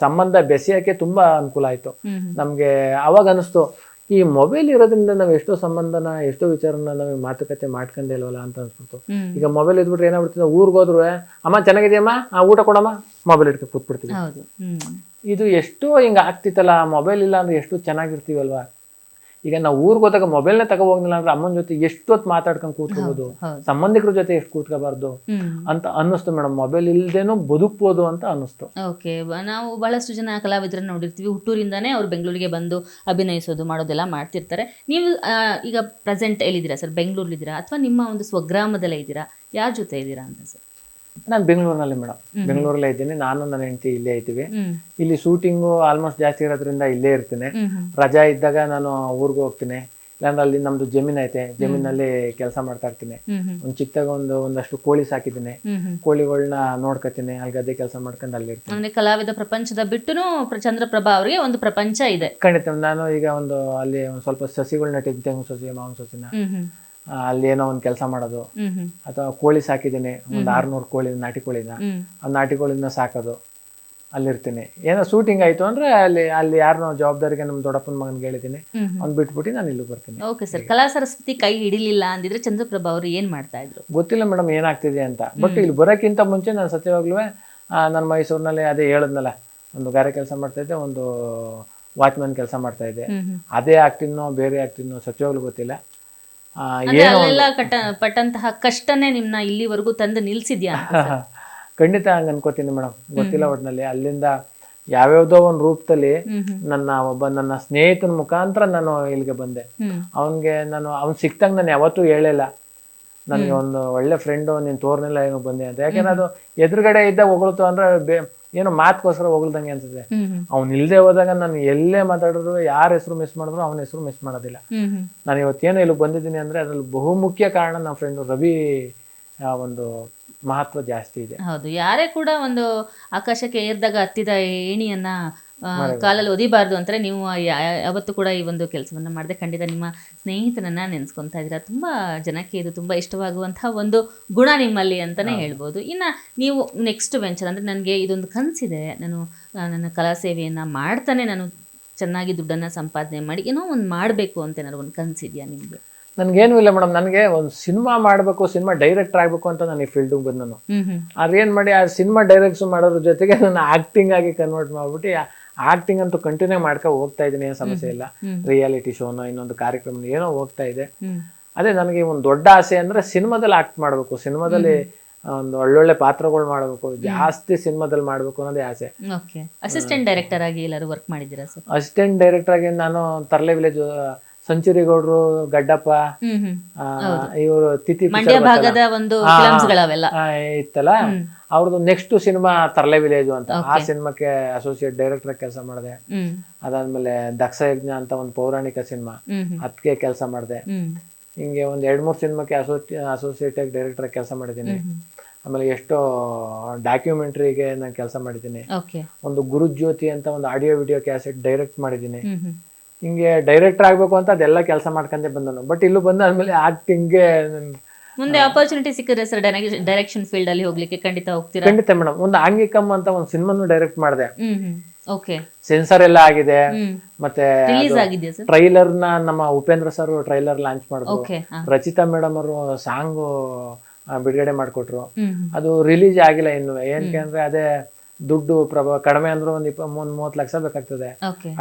ಸಂಬಂಧ ಬೆಸೆಯಕ್ಕೆ ತುಂಬಾ ಅನುಕೂಲ ಆಯ್ತು ನಮ್ಗೆ. ಅವಾಗ ಅನಿಸ್ತು ಈ ಮೊಬೈಲ್ ಇರೋದ್ರಿಂದ ನಾವು ಎಷ್ಟೋ ಸಂಬಂಧನ ಎಷ್ಟೋ ವಿಚಾರನ ನಾವು ಮಾತುಕತೆ ಮಾಡ್ಕೊಂಡೇ ಇಲ್ವಲ್ಲ ಅಂತ ಅನ್ಸ್ಬಿಡ್ತು. ಈಗ ಮೊಬೈಲ್ ಇದ್ಬಿಟ್ರೆ ಏನಾಗ್ಬಿಡ್ತದೆ, ಊರಿಗೆ ಹೋದ್ರು ಅಮ್ಮ ಚೆನ್ನಾಗಿದೆಯಮ್ಮ ಊಟ ಕೊಡಮ್ಮ, ಮೊಬೈಲ್ ಇಟ್ಕೊಂಡು ಕೂತ್ಬಿಡ್ತೀವಿ. ಇದು ಎಷ್ಟೋ ಹಿಂಗೆ ಆಗ್ತಿತ್ತಲ್ಲ, ಮೊಬೈಲ್ ಇಲ್ಲ ಅಂದ್ರೆ ಎಷ್ಟು ಚೆನ್ನಾಗಿರ್ತೀವಲ್ವಾ. ಈಗ ನಾವು ಊರಿಗೆ ಹೋದಾಗ ಮೊಬೈಲ್ನ ತಗೋಬೋಗಿಲ್ಲ ಅಂದ್ರೆ ಅಮ್ಮನ ಜೊತೆ ಎಷ್ಟೊತ್ತು ಮಾತಾಡ್ಕೊಂಡು ಕೂತ್ಕೋಬೋದು, ಸಂಬಂಧಿಕರ ಜೊತೆ ಎಷ್ಟು ಕೂತ್ಕೋಬಾರ್ದು ಅಂತ ಅನ್ನಿಸ್ತು ಮೇಡಮ್. ಮೊಬೈಲ್ ಇಲ್ದೇನೂ ಬದುಕ್ಬೋದು ಅಂತ ಅನ್ನಿಸ್ತು. ಓಕೆ, ನಾವು ಬಹಳಷ್ಟು ಜನ ಕಲಾವಿದರನ್ನ ನೋಡಿರ್ತೀವಿ, ಹುಟ್ಟೂರಿಂದಾನೇ ಅವ್ರು ಬೆಂಗಳೂರಿಗೆ ಬಂದು ಅಭಿನಯಿಸೋದು ಮಾಡೋದೆಲ್ಲ ಮಾಡ್ತಿರ್ತಾರೆ. ನೀವು ಈಗ ಪ್ರೆಸೆಂಟ್ ಎಲ್ಲಿದ್ದೀರಾ ಸರ್? ಬೆಂಗಳೂರಲ್ಲಿದ್ದೀರಾ ಅಥವಾ ನಿಮ್ಮ ಒಂದು ಸ್ವಗ್ರಾಮದಲ್ಲೇ ಇದ್ದೀರಾ? ಯಾರ ಜೊತೆ ಇದ್ದೀರಾ ಅಂತ ಸರ್? ನಾನು ಬೆಂಗಳೂರಿನಲ್ಲಿ ಮೇಡಮ್, ಬೆಂಗಳೂರಲ್ಲೇ ಇದ್ದೀನಿ. ನಾನು ನನ್ನ ಹೆಂಡತಿ ಇಲ್ಲೇ ಇದ್ದೀವಿ. ಇಲ್ಲಿ ಶೂಟಿಂಗು ಆಲ್ಮೋಸ್ಟ್ ಜಾಸ್ತಿ ಇರೋದ್ರಿಂದ ಇಲ್ಲೇ ಇರ್ತೀನಿ. ರಜಾ ಇದ್ದಾಗ ನಾನು ಊರಿಗೆ ಹೋಗ್ತೀನಿ, ಇಲ್ಲಾಂದ್ರೆ ಅಲ್ಲಿ ನಮ್ದು ಜಮೀನ್ ಐತೆ, ಜಮೀನಲ್ಲಿ ಕೆಲಸ ಮಾಡ್ತಾ ಇರ್ತೀನಿ. ಒಂದ್ ಚಿಕ್ಕದಾಗ ಒಂದಷ್ಟು ಕೋಳಿ ಸಾಕಿದ್ದೀನಿ, ಕೋಳಿಗಳನ್ನ ನೋಡ್ಕೊತೀನಿ, ಅಲ್ಲಿ ಗದ್ದೆ ಕೆಲಸ ಮಾಡ್ಕೊಂಡು ಅಲ್ಲಿ ಇರ್ತೀನಿ. ಅಂದ್ರೆ ಕಲಾವಿದ ಪ್ರಪಂಚದ ಬಿಟ್ಟುನು ಚಂದ್ರಪ್ರಭಾ ಅವರಿಗೆ ಒಂದು ಪ್ರಪಂಚ ಇದೆ. ಖಂಡಿತ. ನಾನು ಈಗ ಅಲ್ಲಿ ಒಂದ್ ಸ್ವಲ್ಪ ಸಸಿಗಳನ್ನ ನೆಟ್ಟಿದ್ದೆ, ತೆಂಗು ಸಸಿ, ಮಾವಿನ ಸಸಿನ, ಅಲ್ಲಿ ಏನೋ ಒಂದು ಕೆಲಸ ಮಾಡೋದು. ಅಥವಾ ಕೋಳಿ ಸಾಕಿದ್ದೀನಿ, ಒಂದು 600 ಕೋಳಿ, ನಾಟಿ ಕೋಳಿನ. ಆ ನಾಟಿ ಕೋಳಿನ ಸಾಕೋದು, ಅಲ್ಲಿರ್ತೀನಿ. ಏನೋ ಶೂಟಿಂಗ್ ಆಯ್ತು ಅಂದ್ರೆ ಅಲ್ಲಿ ಯಾರನ್ನೋ ಜವಾಬ್ದಾರಿಗೆ ನಮ್ಮ ದೊಡ್ಡಪ್ಪನ ಮಗನ್ಗೆ ಹೇಳಿದ್ದೀನಿ, ಅವ್ನು ಬಿಟ್ಬಿಟ್ಟು ನಾನು ಇಲ್ಲಿ ಬರ್ತೀನಿ. ಓಕೆ ಸರ್, ಕಲಾ ಸರಸ್ವತಿ ಕೈ ಹಿಡಿಲಿಲ್ಲ ಅಂದಿದ್ರೆ ಚಂದ್ರಪ್ರಭಾ ಅವರು ಏನ್ ಮಾಡ್ತಾ ಇದ್ರು? ಗೊತ್ತಿಲ್ಲ ಮೇಡಮ್ ಏನಾಗ್ತಿದೆ ಅಂತ. ಬಟ್ ಇಲ್ಲಿ ಬರೋಕ್ಕಿಂತ ಮುಂಚೆ ನಾನು ಸತ್ಯವಾಗ್ಲೂ ನಾನು ಮೈಸೂರಿನಲ್ಲಿ ಅದೇ ಹೇಳಿದ್ನಲ್ಲ, ಒಂದು ಗಾರೆ ಕೆಲಸ ಮಾಡ್ತಾ ಇದ್ದೆ, ಒಂದು ವಾಚ್ಮ್ಯಾನ್ ಕೆಲಸ ಮಾಡ್ತಾ ಇದ್ದೆ. ಅದೇ ಆಗ್ತೀನೋ ಬೇರೆ ಆಗ್ತೀನೋ ಸತ್ಯವಾಗ್ಲೂ ಗೊತ್ತಿಲ್ಲ. ಅಲ್ಲೆಲ್ಲ ಪಟ್ಟಂತಹ ಕಷ್ಟನೇ ನಿಮ್ನ ಇಲ್ಲಿವರೆಗೂ ತಂದು ನಿಲ್ಸಿದ್ಯಾ? ಖಂಡಿತ ಹಂಗ ಅನ್ಕೋತೀನಿ ಮೇಡಮ್, ಗೊತ್ತಿಲ್ಲ. ಒಟ್ನಲ್ಲಿ ಅಲ್ಲಿಂದ ಯಾವ್ಯಾವ್ದೋ ಒಂದು ರೂಪದಲ್ಲಿ ನನ್ನ ಸ್ನೇಹಿತನ ಮುಖಾಂತರ ನಾನು ಇಲ್ಲಿಗೆ ಬಂದೆ. ಅವ್ನ್ ಸಿಕ್ತಂಗ ನಾನು ಯಾವತ್ತೂ ಹೇಳಿಲ್ಲ ನನಗೆ ಒಂದು ಒಳ್ಳೆ ಫ್ರೆಂಡು ನೀನ್ ತೋರ್ನಿಲ್ಲ ಏನೋ ಬಂದೆ ಅಂತ. ಯಾಕೆಂದ್ರೆ ಅದು ಎದುರುಗಡೆ ಇದ್ದಾಗ ಹೊಗಳ್ತು ಅಂದ್ರೆ ಏನೋ ಮಾತ್ಕೋಸ್ಕರ ಹೊಗಳ್ದಂಗೆ ಅನ್ಸುತ್ತೆ. ಅವ್ನು ಇಲ್ದೆ ಹೋದಾಗ ನಾನು ಎಲ್ಲೇ ಮಾತಾಡಿದ್ರು, ಯಾರ ಹೆಸರು ಮಿಸ್ ಮಾಡಿದ್ರು ಅವನ ಹೆಸರು ಮಿಸ್ ಮಾಡೋದಿಲ್ಲ. ನಾನು ಇವತ್ತೇನೋ ಇಲ್ಲಿ ಬಂದಿದ್ದೀನಿ ಅಂದ್ರೆ ಅದ್ರಲ್ಲಿ ಬಹುಮುಖ್ಯ ಕಾರಣ ನಮ್ಮ ಫ್ರೆಂಡು ರವಿ ಒಂದು ಮಹತ್ವ ಜಾಸ್ತಿ ಇದೆ. ಹೌದು, ಯಾರೇ ಕೂಡ ಒಂದು ಆಕಾಶಕ್ಕೆ ಏರಿದಾಗ ಹತ್ತಿದ ಏಣಿಯನ್ನ ಕಾಲಲ್ಲಿ ಒದಿಬಾರ್ದು ಅಂತಾರೆ. ನೀವು ಯಾವತ್ತೂ ಕೂಡ ಈ ಒಂದು ಕೆಲಸವನ್ನ ಮಾಡದೆ ಖಂಡಿತ ನಿಮ್ಮ ಸ್ನೇಹಿತನನ್ನ ನೆನೆಸ್ಕೊಂತಾ ಇದ್ದೀರಾ. ತುಂಬಾ ಜನಕ್ಕೆ ಇದು ತುಂಬಾ ಇಷ್ಟವಾಗುವಂತಹ ಒಂದು ಗುಣ ನಿಮ್ಮಲ್ಲಿ ಅಂತಾನೆ ಹೇಳ್ಬೋದು. ಇನ್ನ ನೀವು ನೆಕ್ಸ್ಟ್ ವೆಂಚರ್ ಅಂದ್ರೆ ನನಗೆ ಇದೊಂದು ಕನಸಿದೆ, ನಾನು ನನ್ನ ಕಲಾ ಸೇವೆಯನ್ನ ಮಾಡ್ತಾನೆ ನಾನು ಚೆನ್ನಾಗಿ ದುಡ್ಡನ್ನ ಸಂಪಾದನೆ ಮಾಡಿ ಏನೋ ಒಂದು ಮಾಡಬೇಕು ಅಂತ ಏನಾದ್ರು ಒಂದು ಕನಸಿದೆಯಾ ನಿಮಗೆ? ನನ್ಗೇನು ಇಲ್ಲ ಮೇಡಮ್, ನನಗೆ ಒಂದು ಸಿನಿಮಾ ಮಾಡಬೇಕು, ಸಿನಿಮಾ ಡೈರೆಕ್ಟರ್ ಆಗಬೇಕು ಅಂತ ನಾನು ಈ ಫೀಲ್ಡಿಗೆ ಬಂದು ನಾನು ಅದೇನು ಮಾಡಿ ಆ ಸಿನಿಮಾ ಡೈರೆಕ್ಟ್ಸ್ ಮಾಡೋದ್ರ ಜೊತೆಗೆ ನಾನು ಆಕ್ಟಿಂಗ್ ಆಗಿ ಕನ್ವರ್ಟ್ ಮಾಡ್ಬಿಟ್ಟು ಆಕ್ಟಿಂಗ್ ಅಂತೂ ಕಂಟಿನ್ಯೂ ಮಾಡ್ಕೊ ಹೋಗ್ತಾ ಇದ್ದೀನಿ, ಏನು ಸಮಸ್ಯೆ ಇಲ್ಲ. ರಿಯಾಲಿಟಿ ಶೋನೋ ಇನ್ನೊಂದು ಕಾರ್ಯಕ್ರಮ ಏನೋ ಹೋಗ್ತಾ ಇದೆ. ಅದೇ ನನಗೆ ಒಂದು ದೊಡ್ಡ ಆಸೆ ಅಂದ್ರೆ ಸಿನಿಮಾದಲ್ಲಿ ಆಕ್ಟ್ ಮಾಡಬೇಕು, ಸಿನಿಮಾದಲ್ಲಿ ಒಂದು ಒಳ್ಳೊಳ್ಳೆ ಪಾತ್ರಗಳು ಮಾಡಬೇಕು, ಜಾಸ್ತಿ ಸಿನಿಮಾದಲ್ಲಿ ಮಾಡಬೇಕು ಅನ್ನೋದೇ ಆಸೆ. ಅಸಿಸ್ಟೆಂಟ್ ಡೈರೆಕ್ಟರ್ ಆಗಿ ಎಲ್ಲರೂ ವರ್ಕ್ ಮಾಡಿದ್ದೀರಾ ಸರ್? ಅಸಿಸ್ಟೆಂಟ್ ಡೈರೆಕ್ಟರ್ ಆಗಿ ನಾನು ತರ್ಲೆ ವಿಲೇಜ್, ಸೆಂಚುರಿ ಗೌಡ್ರು, ಗಡ್ಡಪ್ಪ, ಇವರು ತಿಥಿ ಭಾಗದ ಒಂದು ಇತ್ತಲ್ಲ, ಅವ್ರದ್ದು ನೆಕ್ಸ್ಟ್ ಸಿನಿಮಾ ತರ್ಲೆ ವಿಲೇಜ್ ಅಂತ. ಆ ಸಿನಿಮಾಕ್ಕೆ ಅಸೋಸಿಯೇಟ್ ಡೈರೆಕ್ಟರ್ ಕೆಲಸ ಮಾಡಿದೆ. ಅದಾದ್ಮೇಲೆ ದಕ್ಷ ಯಜ್ಞ ಅಂತ ಒಂದು ಪೌರಾಣಿಕ ಸಿನಿಮಾ, ಅದಕ್ಕೆ ಕೆಲಸ ಮಾಡಿದೆ. ಹಿಂಗೆ ಒಂದ್ 2-3 ಸಿನಿಮಾಕ್ಕೆ ಅಸೋಸಿಯೇಟ್ ಆಗಿ ಡೈರೆಕ್ಟರ್ ಕೆಲಸ ಮಾಡಿದ್ದೀನಿ. ಆಮೇಲೆ ಎಷ್ಟೋ ಡಾಕ್ಯುಮೆಂಟ್ರಿಗೆ ನಾನು ಕೆಲಸ ಮಾಡಿದ್ದೀನಿ. ಒಂದು ಗುರುಜ್ಯೋತಿ ಅಂತ ಒಂದು ಆಡಿಯೋ ವಿಡಿಯೋ ಕ್ಯಾಸೆಟ್ ಡೈರೆಕ್ಟ್ ಮಾಡಿದ್ದೀನಿ. ಹಿಂಗೆ ಡೈರೆಕ್ಟರ್ ಆಗ್ಬೇಕು ಅಂತ ಅದೆಲ್ಲ ಕೆಲಸ ಮಾಡ್ಕೊಂಡೆ ಬಂದನು. ಬಟ್ ಇಲ್ಲೂ ಬಂದಾದ್ಮೇಲೆ ಆಕ್ಟಿಂಗ್ಗೆ ಮುಂದೆ ಆಪರ್ಚುನಿಟಿ ಸಿಕ್ಕಿದ್ರೆ ಸರ್ ಡೈರೆಕ್ಷನ್ ಫೀಲ್ಡ್ ಅಲ್ಲಿ ಹೋಗ್ಲಿಕ್ಕೆ ಖಂಡಿತ ಹೋಗ್ತೀರಾ? ಖಂಡಿತ ಮೇಡಮ್. ಒಂದು ಆಂಗಿಕಮ್ ಅಂತ ಒಂದು ಸಿನಿಮಾನು ಡೈರೆಕ್ಟ್ ಮಾಡಿದೆ. ಓಕೆ, ಸೆನ್ಸರ್ ಎಲ್ಲ ಆಗಿದೆ. ಮತ್ತೆ ಟ್ರೈಲರ್ ನಮ್ಮ ಉಪೇಂದ್ರ ಸರ್ ಟ್ರೈಲರ್ ಲಾಂಚ್ ಮಾಡಿದ್ರು. ರಚಿತಾ ಮೇಡಮ್ ಅವರು ಸಾಂಗ್ ಬಿಡುಗಡೆ ಮಾಡ್ಕೊಟ್ರು. ಅದು ರಿಲೀಸ್ ಆಗಿಲ್ಲ ಇನ್ನು. ಏನಕ್ಕೆ ಅಂದ್ರೆ ಅದೇ ದುಡ್ಡು ಕಡಿಮೆ ಅಂದ್ರೆ ಒಂದು 30 ಲಕ್ಷ ಬೇಕಾಗ್ತದೆ.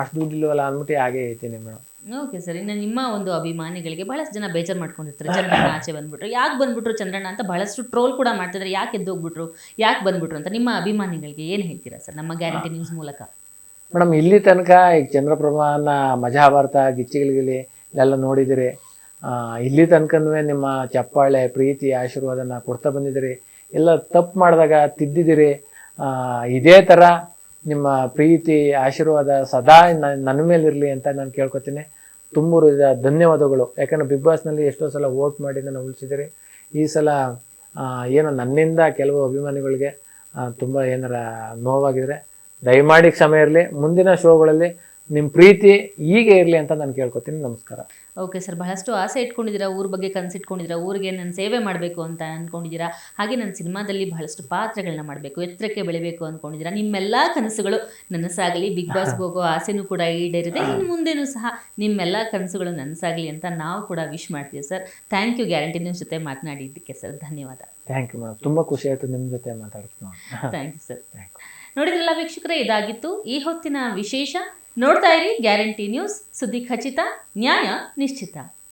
ಅಷ್ಟು ದುಡ್ಡು ಇಲ್ವಲ್ಲ ಅಂದ್ಬಿಟ್ಟು ಹಾಗೆ ಐತೀನಿ ಮೇಡಮ್. ಓಕೆ ಸರ್, ಇನ್ನು ನಿಮ್ಮ ಒಂದು ಅಭಿಮಾನಿಗಳಿಗೆ ಬಹಳಷ್ಟು ಜನ ಬೇಜಾರು ಮಾಡ್ಕೊಂಡಿರ್ತಾರೆ, ಚಂದ್ರಣ್ಣ ಆಚೆ ಬಂದ್ಬಿಟ್ರು, ಯಾಕೆ ಬಂದ್ಬಿಟ್ರು ಚಂದ್ರಣ್ಣ ಅಂತ ಬಹಳಷ್ಟು ಟ್ರೋಲ್ ಕೂಡ ಮಾಡ್ತಿದ್ದಾರೆ, ಯಾಕೆ ಎದ್ದೋಗ್ಬಿಟ್ರು, ಯಾಕೆ ಬಂದ್ಬಿಟ್ರು ಅಂತ. ನಿಮ್ಮ ಅಭಿಮಾನಿಗಳಿಗೆ ಏನು ಹೇಳ್ತೀರಾ ಸರ್ ನಮ್ಮ ಗ್ಯಾರಂಟಿ ನ್ಯೂಸ್ ಮೂಲಕ? ಮೇಡಮ್, ಇಲ್ಲಿ ತನಕ ಈಗ ಚಂದ್ರಪ್ರಭಾನ ಮಜಾಭಾರತ, ಗಿಚ್ಚಿಗಿಲಿಗಿಲಿ ಎಲ್ಲ ನೋಡಿದಿರಿ. ಇಲ್ಲಿ ತನಕನೂ ನಿಮ್ಮ ಚಪ್ಪಾಳೆ, ಪ್ರೀತಿ, ಆಶೀರ್ವಾದನ ಕೊಡ್ತಾ ಬಂದಿದ್ದೀರಿ. ಎಲ್ಲ ತಪ್ಪು ಮಾಡಿದಾಗ ತಿದ್ದಿದ್ದೀರಿ. ಇದೇ ಥರ ನಿಮ್ಮ ಪ್ರೀತಿ, ಆಶೀರ್ವಾದ ಸದಾ ನನ್ನ ಮೇಲೆ ಇರಲಿ ಅಂತ ನಾನು ಕೇಳ್ಕೊತೀನಿ. ತುಂಬ ಧನ್ಯವಾದಗಳು. ಯಾಕಂದರೆ ಬಿಗ್ ಬಾಸ್ನಲ್ಲಿ ಎಷ್ಟೋ ಸಲ ವೋಟ್ ಮಾಡಿ ನಾನು ಉಳಿಸಿದ್ದೀರಿ. ಈ ಸಲ ಏನೋ ನನ್ನಿಂದ ಕೆಲವು ಅಭಿಮಾನಿಗಳಿಗೆ ತುಂಬ ಏನಾರ ನೋವಾಗಿದ್ರೆ ದಯಮಾಡಿ ಕ್ಷಮೆ ಇರಲಿ. ಮುಂದಿನ ಶೋಗಳಲ್ಲಿ ನಿಮ್ಮ ಪ್ರೀತಿ ಹೀಗೆ ಇರಲಿ ಅಂತ ನಾನು ಕೇಳ್ಕೊತೀನಿ. ನಮಸ್ಕಾರ. ಓಕೆ ಸರ್, ಬಹಳಷ್ಟು ಆಸೆ ಇಟ್ಕೊಂಡಿದ್ದೀರಾ, ಊರ ಬಗ್ಗೆ ಕನಸಿಟ್ಕೊಂಡಿದ್ದೀರಾ, ಊರಿಗೆ ನಾನು ಸೇವೆ ಮಾಡಬೇಕು ಅಂತ ಅಂದ್ಕೊಂಡಿದ್ದೀರಾ. ಹಾಗೆ ನನ್ನ ಸಿನಿಮಾದಲ್ಲಿ ಬಹಳಷ್ಟು ಪಾತ್ರಗಳನ್ನ ಮಾಡಬೇಕು, ಎತ್ತರಕ್ಕೆ ಬೆಳಿಬೇಕು ಅಂದ್ಕೊಂಡಿದ್ದೀರಾ. ನಿಮ್ಮೆಲ್ಲ ಕನಸುಗಳು ನನಸಾಗಲಿ. ಬಿಗ್ ಬಾಸ್ಗೆ ಹೋಗೋ ಆಸೆನೂ ಕೂಡ ಈಡೇರಿದೆ. ಇನ್ನು ಮುಂದೆನೂ ಸಹ ನಿಮ್ಮೆಲ್ಲ ಕನಸುಗಳು ನನಸಾಗಲಿ ಅಂತ ನಾವು ಕೂಡ ವಿಶ್ ಮಾಡ್ತೀವಿ sir. Thank you guarantee news ಜೊತೆ ಮಾತನಾಡಿದ್ದಕ್ಕೆ ಸರ್, ಧನ್ಯವಾದ. ಥ್ಯಾಂಕ್ ಯು ಮೇಡಮ್, ತುಂಬ ಖುಷಿ ಆಯಿತು ನಿಮ್ಮ ಜೊತೆ ಮಾತಾಡ್ತೀನಿ. Thank you sir. Thank you. ನೋಡಿದ್ರಲ್ಲ ವೀಕ್ಷಕರೇ, ಇದಾಗಿತ್ತು ಈ ಹೊತ್ತಿನ ವಿಶೇಷ. ನೋಡ್ತಾ ಇರಿ ಗ್ಯಾರಂಟಿ ನ್ಯೂಸ್, ಸುದ್ದಿ ಖಚಿತ, ನ್ಯಾಯ ನಿಶ್ಚಿತ.